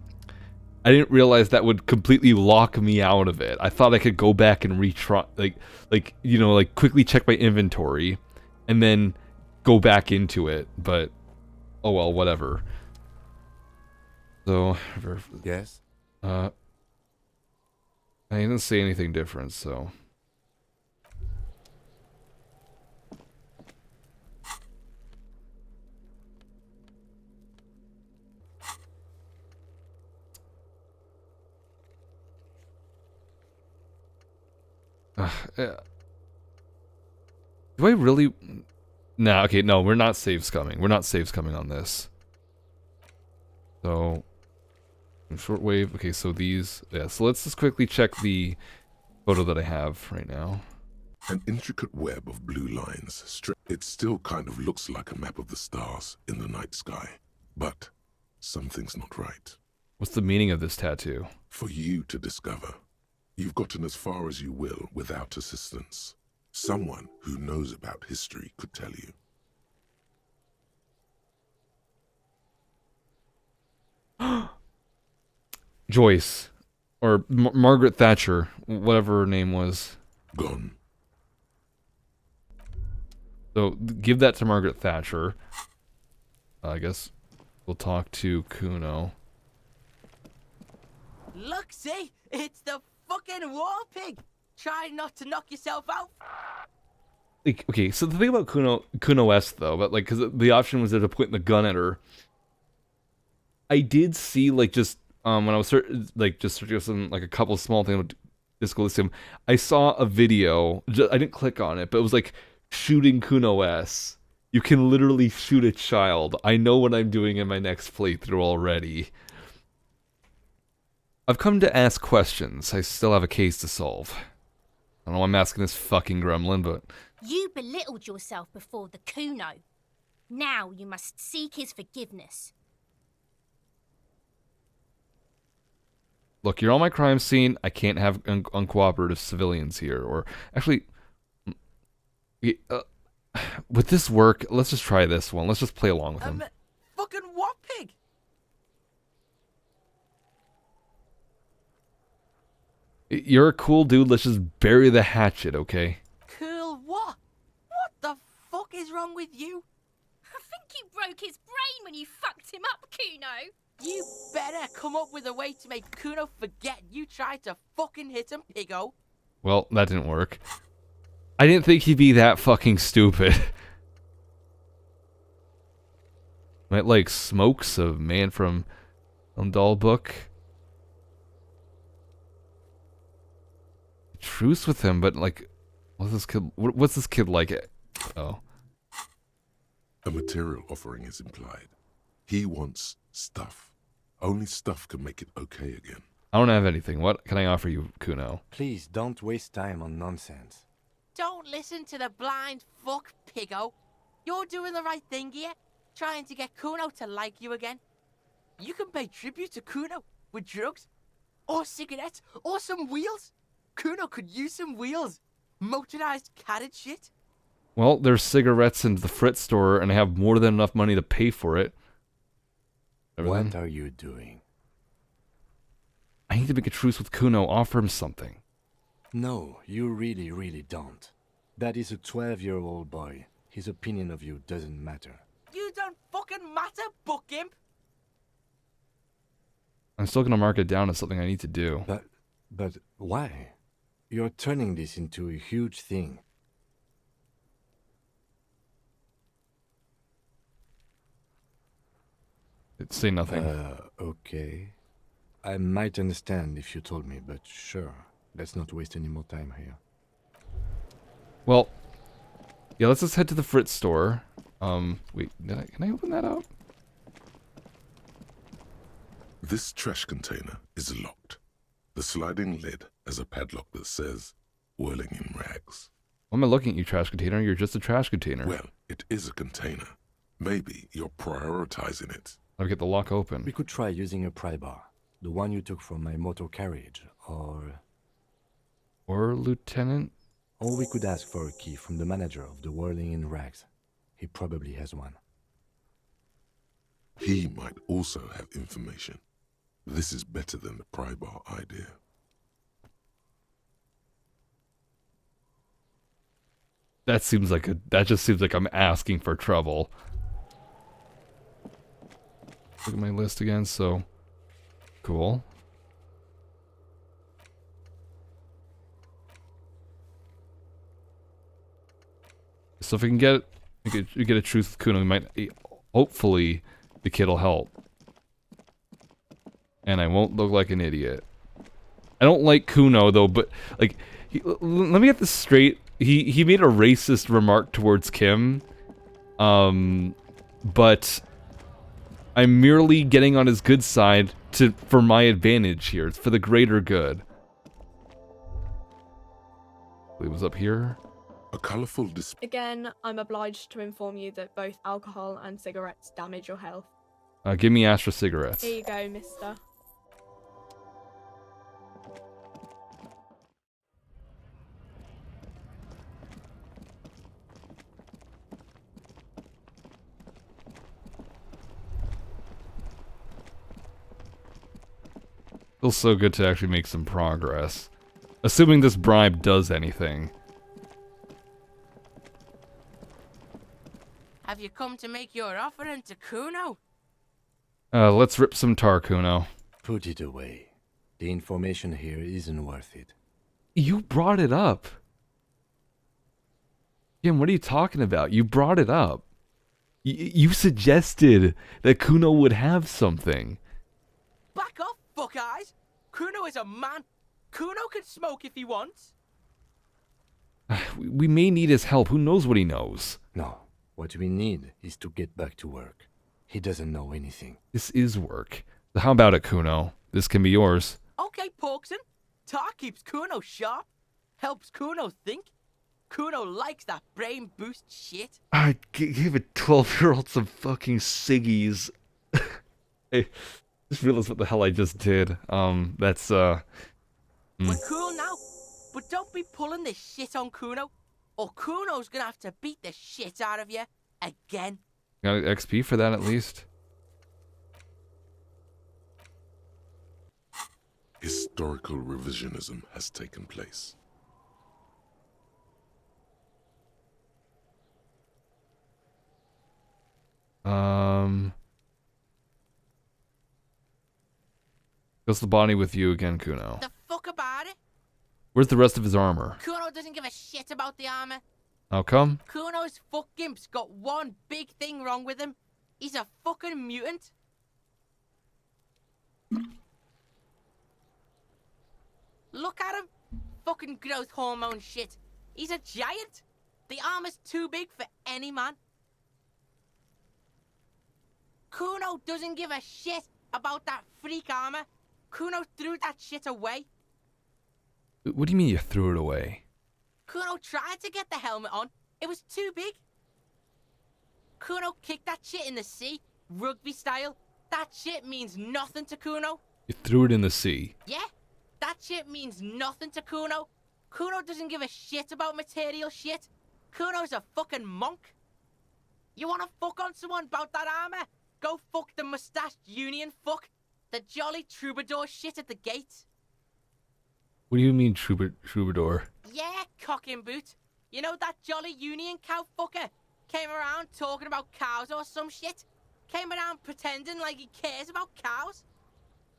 didn't realize that would completely lock me out of it. I thought I could go back and retry, like you know, like quickly check my inventory, and then go back into it. But oh well, whatever. So yes. I didn't say anything different, so. Do I really? Nah, okay, no, we're not save scumming. We're not save scumming on this. So, shortwave. Okay, so these. Yeah, so let's just quickly check the photo that I have right now. An intricate web of blue lines. It still kind of looks like a map of the stars in the night sky. But something's not right. What's the meaning of this tattoo? For you to discover. You've gotten as far as you will without assistance. Someone who knows about history could tell you. Joyce. Or Margaret Thatcher. Whatever her name was. Gone. So, give that to Margaret Thatcher. I guess we'll talk to Kuno. Look, see? It's the fucking war pig! Try not to knock yourself out. Like, okay, so the thing about Kuno West, though, but like, because the option was there to point the gun at her. I did see, like, just, when I was, just searching some, like, a couple small things with Disco Elysium, I saw a video, I didn't click on it, but it was, like, shooting Kuno S. You can literally shoot a child. I know what I'm doing in my next playthrough already. I've come to ask questions. I still have a case to solve. I don't know why I'm asking this fucking gremlin, but... You belittled yourself before the Kuno. Now you must seek his forgiveness. Look, you're on my crime scene. I can't have uncooperative civilians here. Or, actually... would this work? Let's just try this one. Let's just play along with him. Fucking what pig? You're a cool dude. Let's just bury the hatchet, okay? Cool what? What the fuck is wrong with you? I think you broke his brain when you fucked him up, Kuno. You better come up with a way to make Kuno forget you tried to fucking hit him, piggo. Well, that didn't work. I didn't think he'd be that fucking stupid. Might like Smokes, a man from Doll book. Truce with him, but like, what's this kid like? Oh. A material offering is implied. He wants stuff. Only stuff can make it okay again. I don't have anything. What can I offer you, Kuno? Please don't waste time on nonsense. Don't listen to the blind fuck, piggo. You're doing the right thing here, trying to get Kuno to like you again. You can pay tribute to Kuno with drugs, or cigarettes, or some wheels. Kuno could use some wheels. Motorized carriage shit. Well, there's cigarettes in the Fritz store, and I have more than enough money to pay for it. Everything. What are you doing? I need to make a truce with Kuno. Offer him something. No, you really, really don't. That is a 12-year-old boy. His opinion of you doesn't matter. You don't fucking matter, buck imp. I'm still gonna mark it down as something I need to do. But why? You're turning this into a huge thing. Say nothing. Okay. I might understand if you told me, but sure. Let's not waste any more time here. Well, yeah, let's just head to the Fritz store. Wait, can I open that up? This trash container is locked. The sliding lid has a padlock that says, whirling in rags. Why am I looking at you, trash container? You're just a trash container. Well, it is a container. Maybe you're prioritizing it. I'll get the lock open. We could try using a pry bar. The one you took from my motor carriage, or... Or Lieutenant? Or we could ask for a key from the manager of the Whirling in Rags. He probably has one. He might also have information. This is better than the pry bar idea. That just seems like I'm asking for trouble. Look at my list again, so... Cool. So if we can get a truce with Kuno, we might... Hopefully, the kid will help. And I won't look like an idiot. I don't like Kuno, though, but, like... let me get this straight. He made a racist remark towards Kim. But... I'm merely getting on his good side for my advantage here. It's for the greater good. It was up here. A colorful Again, I'm obliged to inform you that both alcohol and cigarettes damage your health. Give me Astra cigarettes. Here you go, mister. Feels so good to actually make some progress. Assuming this bribe does anything. Have you come to make your offering to Kuno? Let's rip some tar, Kuno. Put it away. The information here isn't worth it. You brought it up. Kim, what are you talking about? You brought it up. You suggested that Kuno would have something. Back off, fuck eyes! Kuno is a man. Kuno can smoke if he wants. We may need his help. Who knows what he knows? No. What we need is to get back to work. He doesn't know anything. This is work. So how about it, Kuno? This can be yours. Okay, Porkson. Tar keeps Kuno sharp. Helps Kuno think. Kuno likes that brain boost shit. I give a 12-year-old some fucking ciggies. I just realized what the hell I just did. That's, We're cool now, but don't be pulling this shit on Kuno, or Kuno's gonna have to beat the shit out of you again. Got XP for that at least. Historical revisionism has taken place. Goes the body with you again, Kuno. The fuck about it? Where's the rest of his armor? Kuno doesn't give a shit about the armor. How come? Kuno's fuck gimp's got one big thing wrong with him. He's a fucking mutant. Look at him. Fucking growth hormone shit. He's a giant. The armor's too big for any man. Kuno doesn't give a shit about that freak armor. Kuno threw that shit away. What do you mean you threw it away? Kuno tried to get the helmet on. It was too big. Kuno kicked that shit in the sea, rugby style. That shit means nothing to Kuno. You threw it in the sea. Yeah, that shit means nothing to Kuno. Kuno doesn't give a shit about material shit. Kuno's a fucking monk. You wanna fuck on someone about that armor? Go fuck the mustached union fuck. The jolly troubadour shit at the gate. What do you mean, troubadour? Yeah, cocking boot. You know that jolly union cow fucker? Came around talking about cows or some shit? Came around pretending like he cares about cows?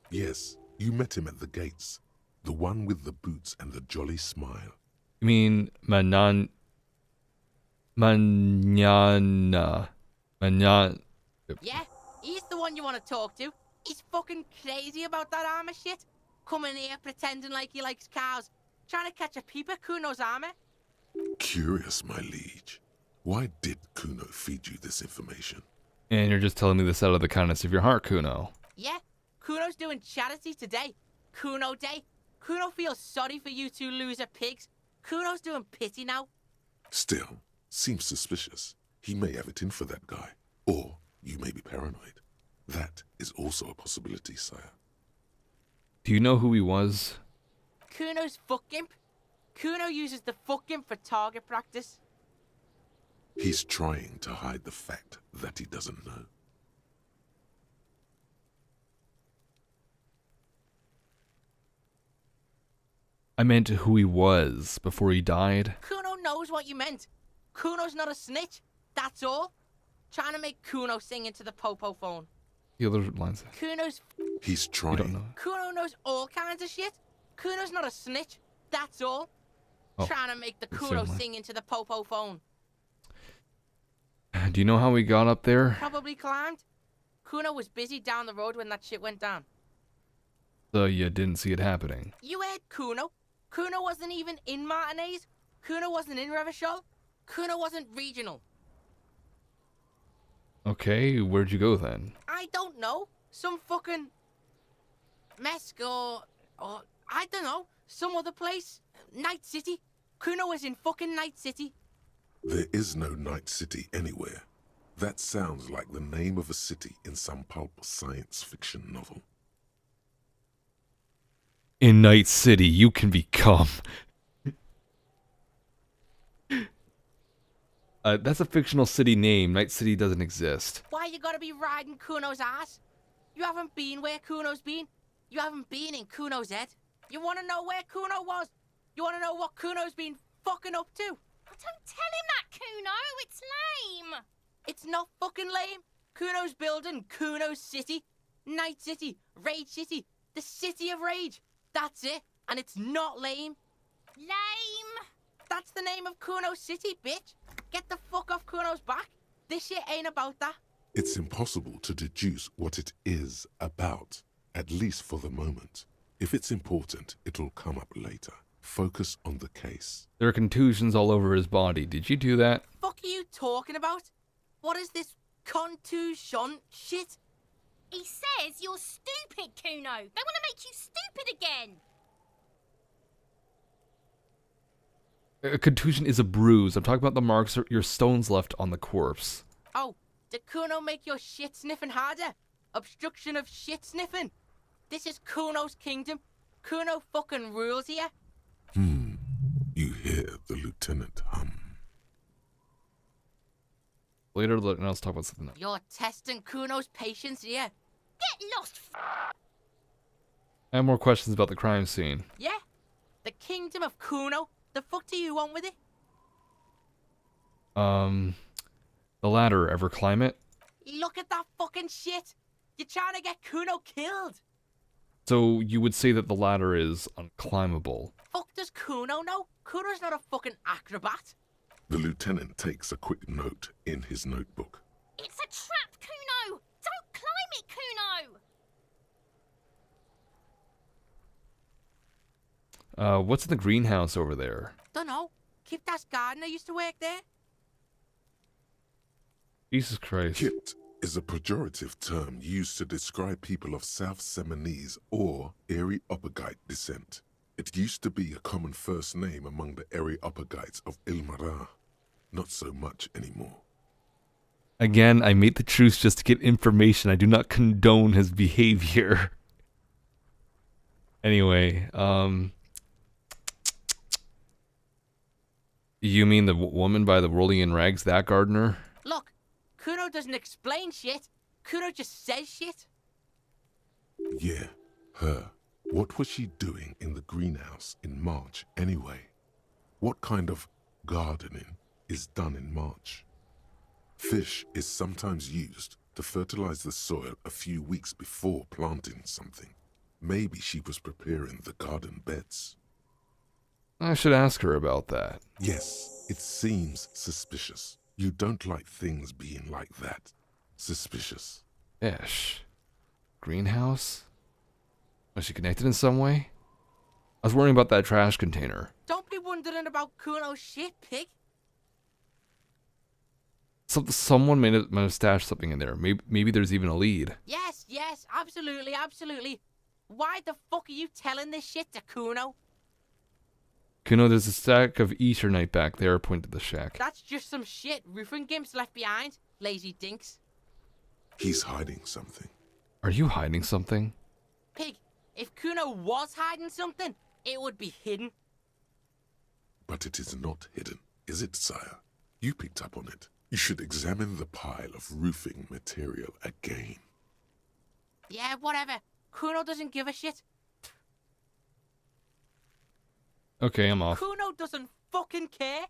Yes, you met him at the gates. The one with the boots and the jolly smile. You mean Manana? Yeah, he's the one you want to talk to. He's fucking crazy about that armor shit. Coming here pretending like he likes cows. Trying to catch a peep at Kuno's armor. Curious, my liege. Why did Kuno feed you this information? And you're just telling me this out of the kindness of your heart, Kuno. Yeah, Kuno's doing charity today. Kuno Day. Kuno feels sorry for you two loser pigs. Kuno's doing pity now. Still, seems suspicious. He may have it in for that guy. Or you may be paranoid. That is also a possibility, sire. Do you know who he was? Kuno's fuck gimp. Kuno uses the fuck gimp for target practice. He's trying to hide the fact that he doesn't know. I meant who he was before he died. Kuno knows what you meant. Kuno's not a snitch. That's all. Trying to make Kuno sing into the popo phone. The other lines. Kuno's... He's trying. You don't know. Kuno knows all kinds of shit. Kuno's not a snitch. That's all. Oh, Trying to make the the Kuno same line. sing into the popo phone. Do you know how we got up there? Probably climbed. Kuno was busy down the road when that shit went down. So you didn't see it happening. You heard Kuno. Kuno wasn't even in Martinez. Kuno wasn't in Revachol. Kuno wasn't regional. Okay, where'd you go then? I don't know. Some fucking... Mesk or I don't know. Some other place. Night City. Kuno was in fucking Night City. There is no Night City anywhere. That sounds like the name of a city in some pulp science fiction novel. In Night City, you can become... that's a fictional city name. Night City doesn't exist. Why you gotta be riding Kuno's ass? You haven't been where Kuno's been. You haven't been in Kuno's head. You want to know where Kuno was? You want to know what Kuno's been fucking up to? Don't tell him that, Kuno. It's lame. It's not fucking lame. Kuno's building Kuno's City. Night City. Rage City. The City of Rage. That's it. And it's not lame. Lame. That's the name of Kuno's City, bitch. Get the fuck off Kuno's back. This shit ain't about that. It's impossible to deduce what it is about, at least for the moment. If it's important, it'll come up later. Focus on the case. There are contusions all over his body. Did you do that? Fuck are you talking about? What is this contusion shit? He says you're stupid, Kuno. They want to make you stupid again. A contusion is a bruise. I'm talking about the marks or your stones left on the corpse. Oh, did Kuno make your shit sniffing harder? Obstruction of shit sniffing? This is Kuno's kingdom. Kuno fucking rules here. You hear the lieutenant hum. Later, let's talk about something else. You're testing Kuno's patience here. Get lost. I have more questions about the crime scene. Yeah? The kingdom of Kuno? The fuck do you want with it? The ladder, ever climb it? Look at that fucking shit. You're trying to get Kuno killed. So you would say that the ladder is unclimbable. Fuck does Kuno know? Kuno's not a fucking acrobat. The lieutenant takes a quick note in his notebook. It's a trap, Kuno. Don't climb it, Kuno. What's in the greenhouse over there? Dunno. Kiptas gardener used to work there. Jesus Christ. Kit is a pejorative term used to describe people of South Seminese or Areopagite descent. It used to be a common first name among the Areopagites of Ilmara. Not so much anymore. Again, I made the truce just to get information. I do not condone his behavior. Anyway, you mean the woman by the rolling in rags, that gardener? Look, Kuno doesn't explain shit. Kuno just says shit. Yeah, her. What was she doing in the greenhouse in March anyway? What kind of gardening is done in March? Fish is sometimes used to fertilize the soil a few weeks before planting something. Maybe she was preparing the garden beds. I should ask her about that. Yes, it seems suspicious. You don't like things being like that. Suspicious. Fish. Greenhouse? Was she connected in some way? I was worrying about that trash container. Don't be wondering about Kuno's shit, pig. Someone might have stashed something in there. Maybe there's even a lead. Yes, absolutely, absolutely. Why the fuck are you telling this shit to Kuno? Kuno, there's a stack of Eternite back there. Point to the shack. That's just some shit roofing gimps left behind. Lazy dinks. He's hiding something. Are you hiding something? Pig, if Kuno was hiding something, it would be hidden. But it is not hidden, is it, sire? You picked up on it. You should examine the pile of roofing material again. Yeah, whatever. Kuno doesn't give a shit. Okay, I'm off. Kuno doesn't fucking care.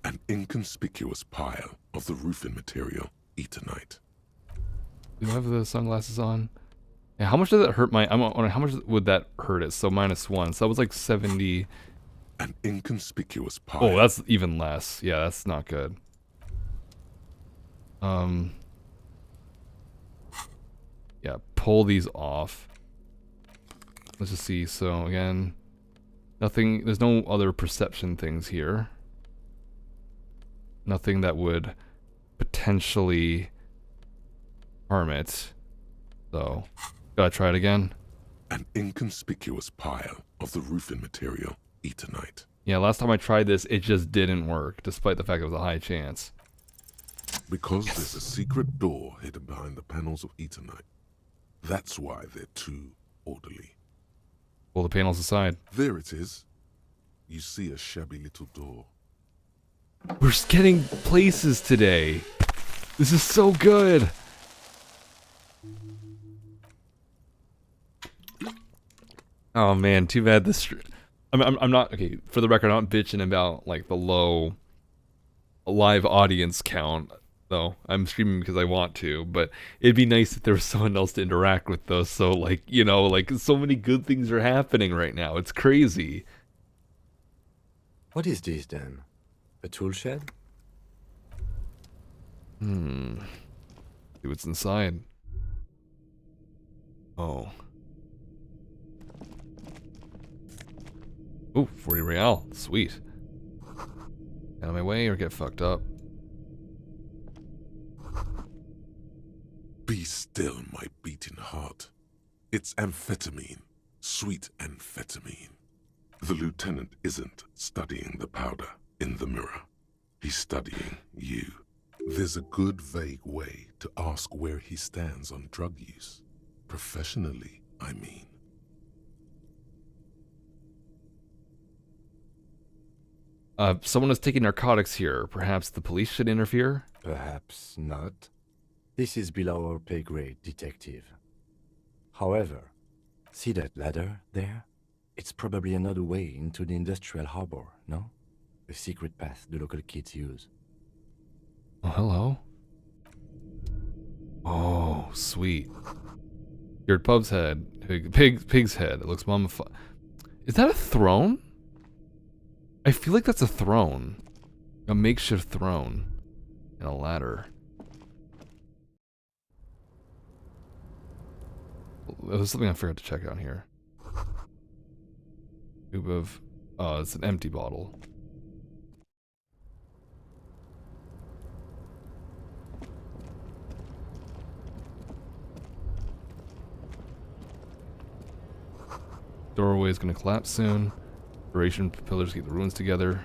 An inconspicuous pile of the roofing material, Eternite. Do I have the sunglasses on? Yeah, how much does it hurt I'm wondering, how much would that hurt it? So -1. So that was like 70. An inconspicuous pile. Oh, that's even less. Yeah, that's not good. Yeah, pull these off. Let's just see. So again, nothing, there's no other perception things here. Nothing that would potentially harm it. So, gotta try it again. An inconspicuous pile of the roofing material, Eternite. Yeah, last time I tried this, it just didn't work, despite the fact it was a high chance. Because there's a secret door hidden behind the panels of Eternite. That's why they're too orderly. Pull the panels aside. There it is. You see a shabby little door. We're getting places today. This is so good. Oh man, too bad this. I'm not okay. For the record, I'm not bitching about like the low live audience count, though. I'm streaming because I want to, but it'd be nice if there was someone else to interact with those. So like, you know, like so many good things are happening right now. It's crazy. What is this then? A tool shed? See what's inside. Oh. Ooh, 40 real. Sweet. Out of my way or get fucked up. Be still, my beating heart. It's amphetamine. Sweet amphetamine. The lieutenant isn't studying the powder in the mirror. He's studying you. There's a good, vague way to ask where he stands on drug use. Professionally, I mean. Someone is taking narcotics here. Perhaps the police should interfere? Perhaps not. This is below our pay grade, detective. However, see that ladder there? It's probably another way into the industrial harbor, no? A secret path the local kids use. Oh, hello. Oh, sweet. You're at Pub's head. Pig's head. It looks mummified. Is that a throne? I feel like that's a throne. A makeshift throne. And a ladder. There's something I forgot to check out here. Tube of... Oh, it's an empty bottle. Doorway is gonna collapse soon. Duration pillars keep the ruins together.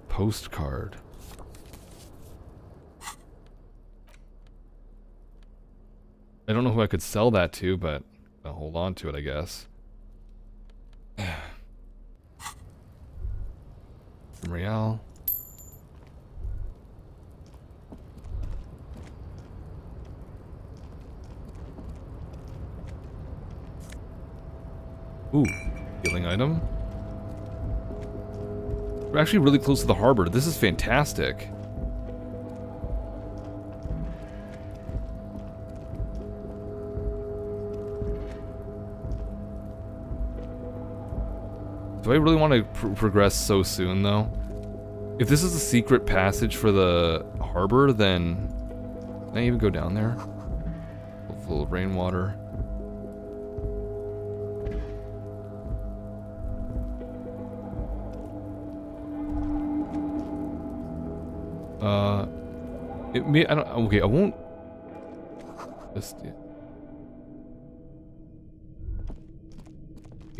Postcard. I don't know who I could sell that to, but I'll hold on to it, I guess. Real. Ooh, healing item. We're actually really close to the harbor. This is fantastic. Do I really want to progress so soon, though? If this is a secret passage for the harbor, then... Can I even go down there? Full of rainwater. I don't... Okay, I won't... Just... Yeah.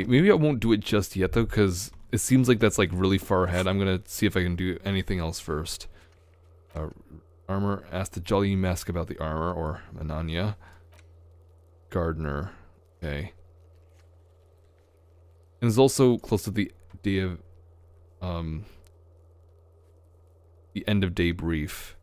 Maybe I won't do it just yet, though, because it seems like that's, like, really far ahead. I'm gonna see if I can do anything else first. Armor. Ask the Jolly Mask about the armor, or Ananya. Gardener. Okay. And it's also close to the day of... the end of day brief.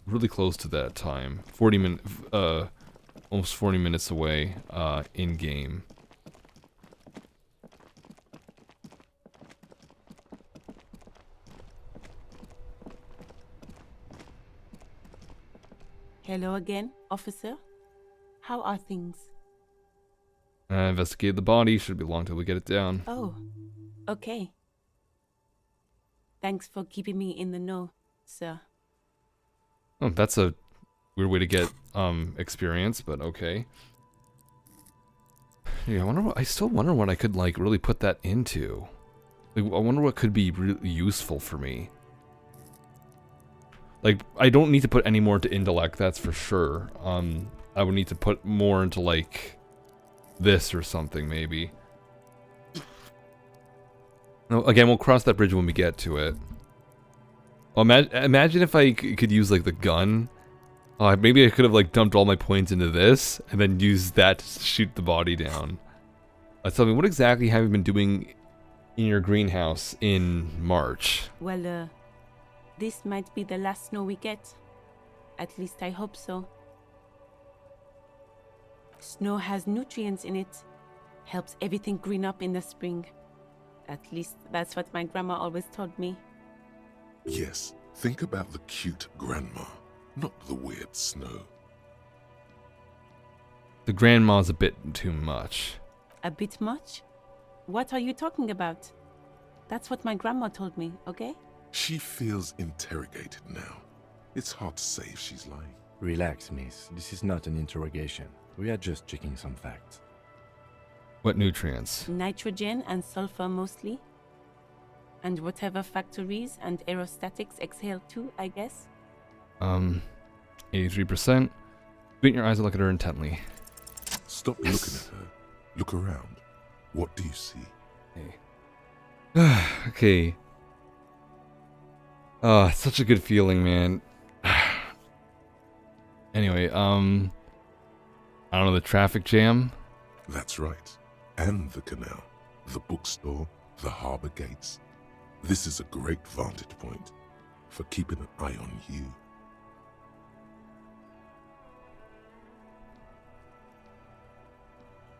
Really close to that time. 40 minutes, almost 40 minutes away, in game. Hello again, officer. How are things? Investigate the body. Should be long till we get it down. Oh, okay. Thanks for keeping me in the know, sir. Oh, that's a weird way to get experience, but okay. Yeah, I still wonder what I could like really put that into. Like, I wonder what could be really useful for me. Like, I don't need to put any more into intellect, that's for sure. I would need to put more into like this or something, maybe. No, again, we'll cross that bridge when we get to it. Well, imagine if I could use like the gun Maybe I could have like dumped all my points into this and then used that to shoot the body down. Tell me, what exactly have you been doing in your greenhouse in March? Well, this might be the last snow we get. At least I hope so. Snow has nutrients in it. Helps everything green up in the spring. At least that's what my grandma always told me. Yes, think about the cute grandma, not the weird snow. The grandma's a bit too much. A bit much? What are you talking about? That's what my grandma told me, okay? She feels interrogated now. It's hard to say if she's lying. Relax, miss. This is not an interrogation. We are just checking some facts. What nutrients? Nitrogen and sulfur mostly. And whatever factories and aerostatics exhale too, I guess. 83%. Squint your eyes and look at her intently. Stop looking at her. Look around. What do you see? Hey. Okay. Oh, it's such a good feeling, man. Anyway, I don't know, the traffic jam? That's right. And the canal, the bookstore, the harbor gates. This is a great vantage point for keeping an eye on you.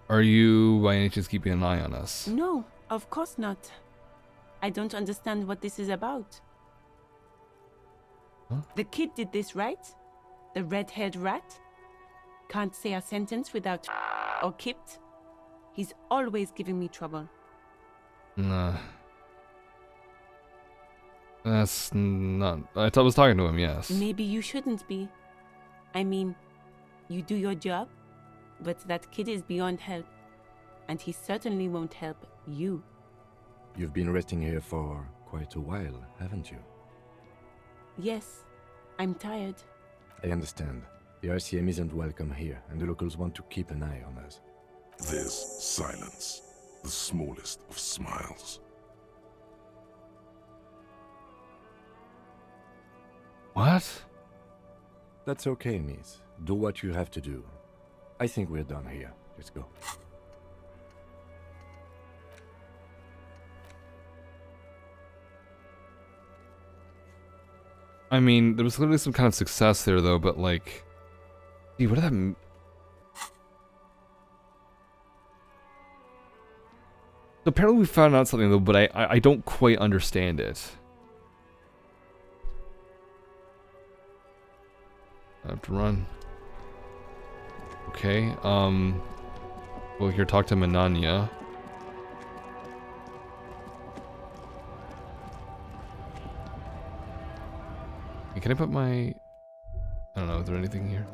Are you, by any chance, keeping an eye on us? No, of course not. I don't understand what this is about. Huh? The kid did this, right? The red-haired rat? Can't say a sentence without or kipped. He's always giving me trouble. Nah. That's not... I was talking to him, yes. Maybe you shouldn't be. I mean, you do your job, but that kid is beyond help. And he certainly won't help you. You've been resting here for quite a while, haven't you? Yes, I'm tired. I understand. The RCM isn't welcome here, and the locals want to keep an eye on us. There's silence, the smallest of smiles. What? That's okay, miss. Do what you have to do. I think we're done here. Let's go. I mean, there was clearly some kind of success there, though, but like... Gee, what did that... Apparently we found out something, though, but I don't quite understand it. I have to run. Okay, we'll here talk to Mananya. Can I put my... I don't know, is there anything here?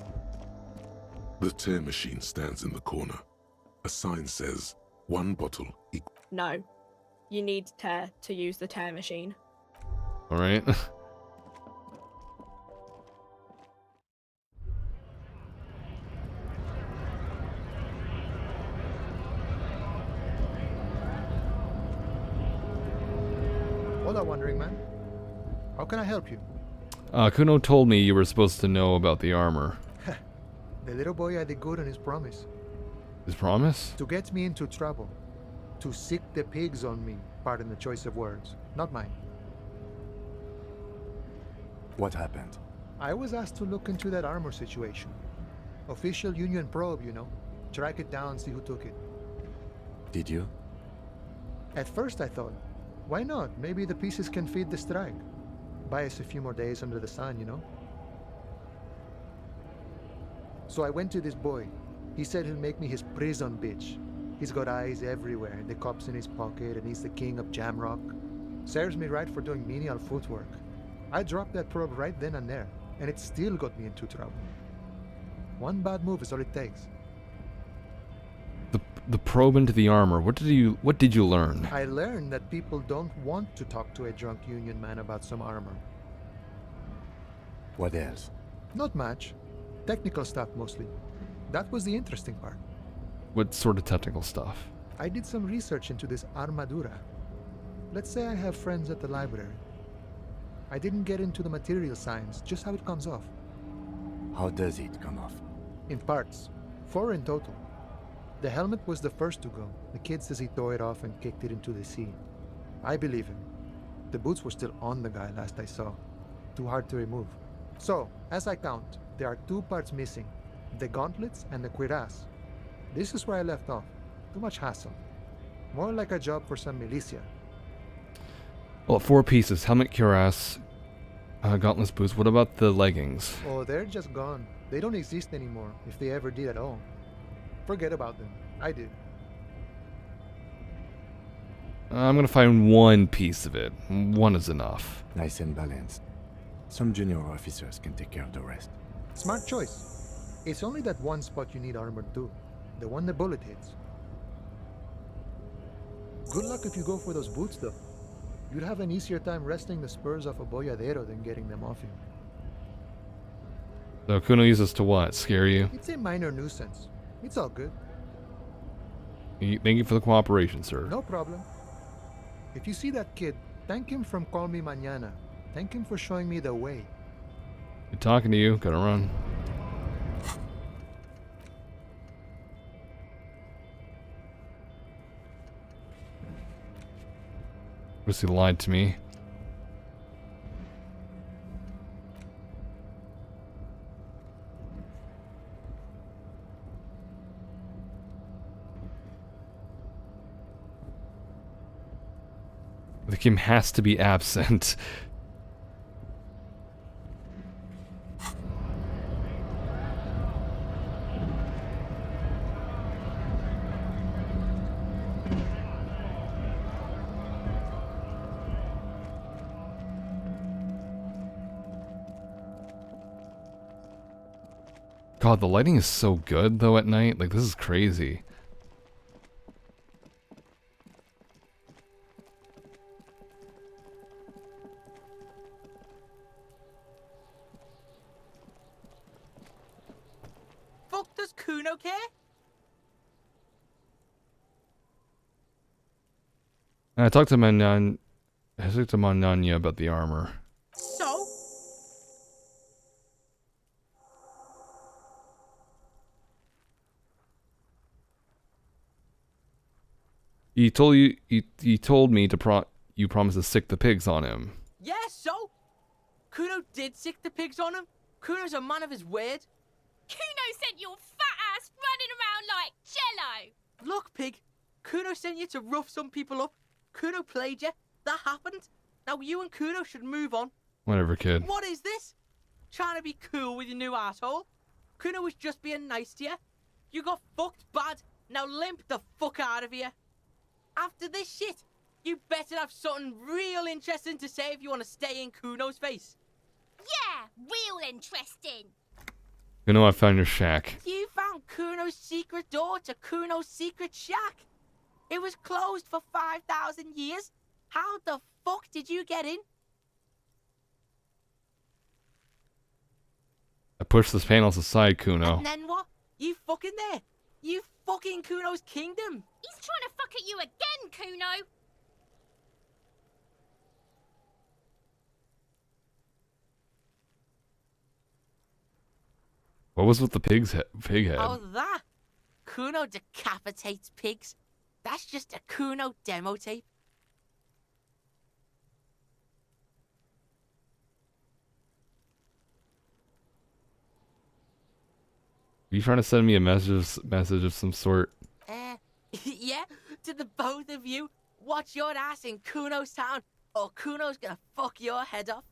The tear machine stands in the corner. A sign says, 1 bottle equals... No. You need tear to use the tear machine. Alright. Hola, Wandering Man. How can I help you? Kuno told me you were supposed to know about the armor. The little boy had a good on his promise. His promise? To get me into trouble. To sick the pigs on me, pardon the choice of words. Not mine. What happened? I was asked to look into that armor situation. Official Union probe, you know. Track it down, see who took it. Did you? At first I thought, why not? Maybe the pieces can feed the strike. Buy us a few more days under the sun, you know? So I went to this boy. He said he'll make me his prison bitch. He's got eyes everywhere, the cops in his pocket, and he's the king of Jamrock. Serves me right for doing menial footwork. I dropped that probe right then and there, and it still got me into trouble. One bad move is all it takes. The probe into the armor. What did you learn? I learned that people don't want to talk to a drunk Union man about some armor. What else? Not much. Technical stuff mostly. That was the interesting part. What sort of technical stuff? I did some research into this armadura. Let's say I have friends at the library. I didn't get into the material science, just how it comes off. How does it come off? In parts. 4 in total. The helmet was the first to go. The kid says he tore it off and kicked it into the sea. I believe him. The boots were still on the guy last I saw. Too hard to remove. So, as I count, there are 2 parts missing. The gauntlets and the cuirass. This is where I left off. Too much hassle. More like a job for some militia. Well, 4 pieces. Helmet, cuirass, gauntlets, boots. What about the leggings? Oh, they're just gone. They don't exist anymore, if they ever did at all. Forget about them. I did. I'm gonna find 1 piece of it. 1 is enough. Nice and balanced. Some junior officers can take care of the rest. Smart choice. It's only that one spot you need armored too. The one the bullet hits. Good luck if you go for those boots though. You'd have an easier time wresting the spurs off a boyadero than getting them off him. So Kuno uses to what? Scare you? It's a minor nuisance. It's all good. Thank you for the cooperation, sir. No problem. If you see that kid, thank him from Call Me Mañana. Thank him for showing me the way. Good talking to you. Gotta run. Guess he lied to me. The Kim has to be absent. God, the lighting is so good though at night. Like, this is crazy. Fuck does Kuno care? I talked to Mananya about the armor. So? He told me to you promised to sick the pigs on him. Yeah, so? Kuno did sick the pigs on him. Kuno's a man of his word. Kuno sent your fat ass running around like jello. Look, pig. Kuno sent you to rough some people up. Kuno played you. That happened. Now you and Kuno should move on. Whatever, kid. What is this? Trying to be cool with your new asshole? Kuno was just being nice to you. You got fucked bad. Now limp the fuck out of here. After this shit, you better have something real interesting to say if you want to stay in Kuno's face. Yeah, real interesting. You know, I found your shack. You found Kuno's secret door to Kuno's secret shack. It was closed for 5,000 years. How the fuck did you get in? I pushed the panels aside, Kuno. And then what? You fucking there. You fucking Kuno's kingdom. He's trying to fuck at you again, Kuno. What was with the pig head? Oh, that? Kuno decapitates pigs. That's just a Kuno demo tape. Are you trying to send me a message of some sort? Yeah, to the both of you. Watch your ass in Kuno's town, or Kuno's gonna fuck your head off.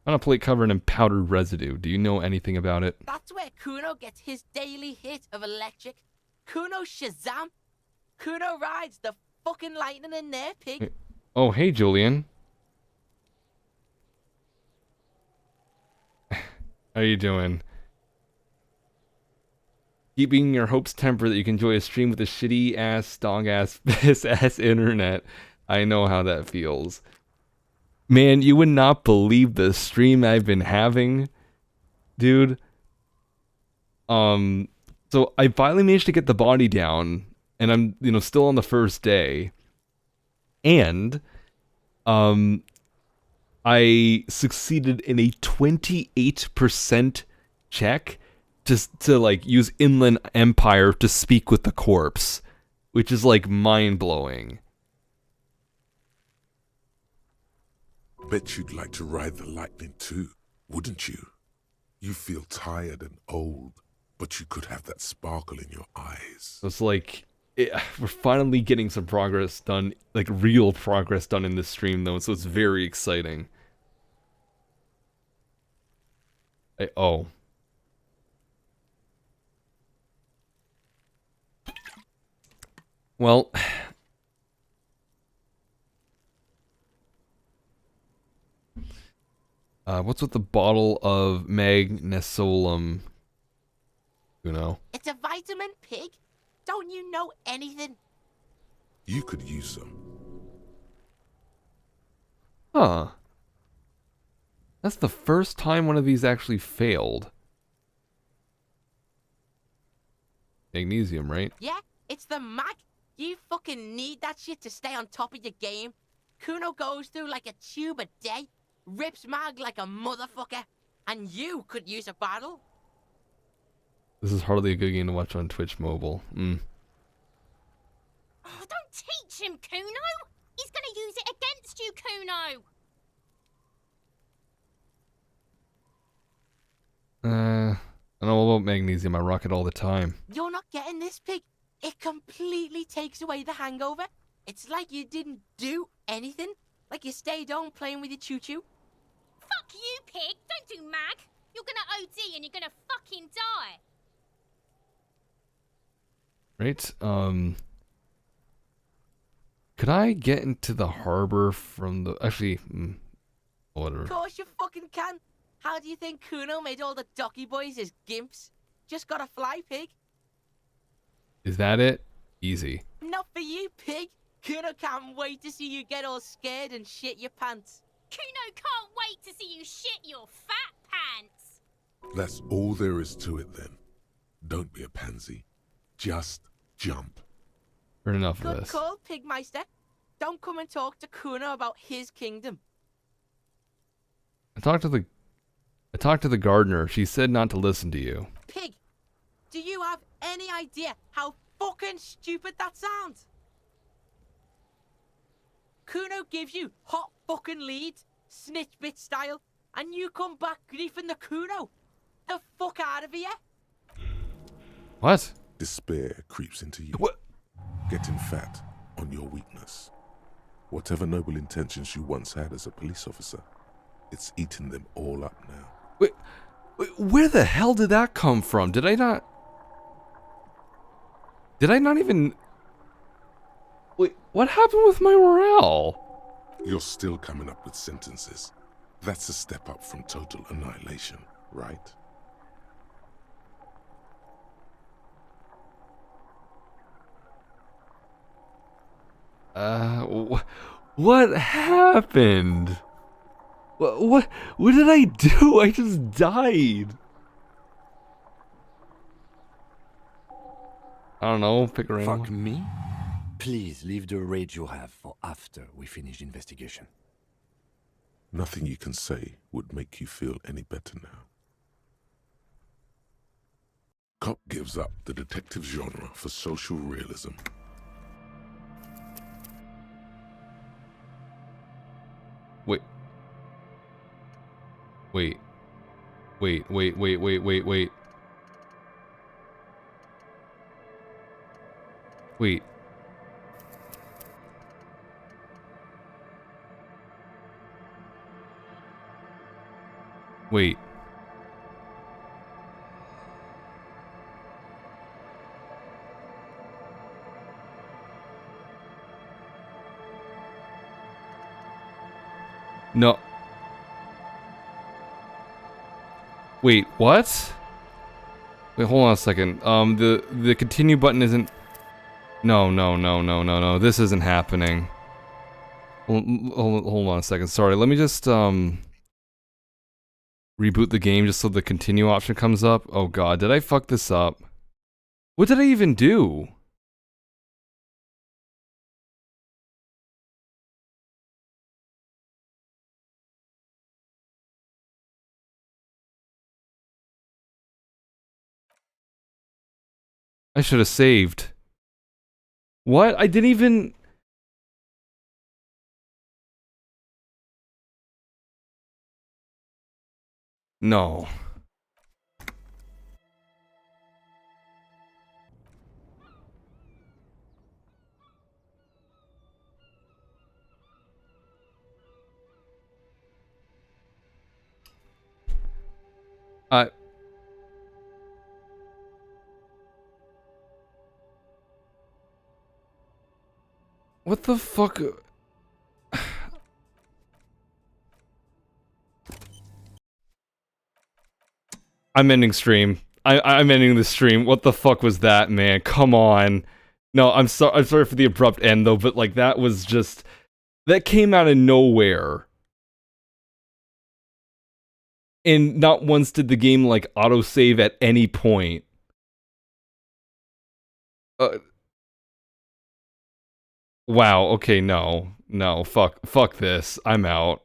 On a plate covered in powdered residue. Do you know anything about it? That's where Kuno gets his daily hit of electric. Kuno Shazam. Kuno rides the fucking lightning in there, pig. Oh, hey, Julian. How you doing? Keeping your hopes tempered that you can enjoy a stream with a shitty ass, dog ass, piss ass internet. I know how that feels. Man, you would not believe the stream I've been having, dude. So I finally managed to get the body down, and I'm, still on the first day. And, I succeeded in a 28% check just to like use Inland Empire to speak with the corpse, which is like mind-blowing. Bet you'd like to ride the lightning too, wouldn't you? You feel tired and old, but you could have that sparkle in your eyes. So it's like, we're finally getting some progress done, like real progress done in this stream though, so it's very exciting. Oh. Well. What's with the bottle of magnesolum? You know? It's a vitamin, pig. Don't you know anything? You could use some. Huh. That's the first time one of these actually failed. Magnesium, right? Yeah, it's the mag. You fucking need that shit to stay on top of your game. Kuno goes through like a tube a day, rips mag like a motherfucker, and you could use a bottle. This is hardly a good game to watch on Twitch mobile. Oh, don't teach him, Kuno! He's gonna use it against you, Kuno! I don't know about magnesium, I rock it all the time. You're not getting this, pig. It completely takes away the hangover. It's like you didn't do anything. Like you stayed home playing with your choo-choo. Fuck you, pig! Don't do mag! You're gonna OD and you're gonna fucking die! Right, could I get into the harbor from the... Actually, whatever. Of course you fucking can. How do you think Kuno made all the docky boys his gimps? Just gotta fly, pig. Is that it? Easy. Not for you, pig. Kuno can't wait to see you get all scared and shit your pants. Kuno can't wait to see you shit your fat pants! That's all there is to it then. Don't be a pansy. Just jump. Heard enough of Good this. call, Pigmeister. Don't come and talk to Kuno about his kingdom. I talked to the gardener. She said not to listen to you. Pig, do you have any idea how fucking stupid that sounds? Kuno gives you hot fucking leads, snitch bit style, and you come back griefing the Kuno. The fuck out of here. What? Despair creeps into you. What? Getting fat on your weakness. Whatever noble intentions you once had as a police officer, it's eating them all up now. Wait, where the hell did that come from? Did I not even... Wait, what happened with my morale? You're still coming up with sentences. That's a step up from total annihilation, right? What happened? What did I do? I just died. I don't know, pick a random. Fuck me? Please leave the rage you have for after we finish investigation. Nothing you can say would make you feel any better now. Cop gives up the detective genre for social realism. Wait. Wait. Wait, wait, wait, wait, wait, wait. Wait. Wait. No. Wait, what? Wait, hold on a second. The continue button isn't... No. This isn't happening. Hold on a second. Sorry, let me just, reboot the game just so the continue option comes up. Oh god, did I fuck this up? What did I even do? I should have saved. What? I didn't even... No. What the fuck? I'm ending stream. I'm ending the stream. What the fuck was that, man? Come on. No, I'm sorry for the abrupt end though, but like that was just that came out of nowhere. And not once did the game like autosave at any point. Wow, okay, no. No, fuck this. I'm out.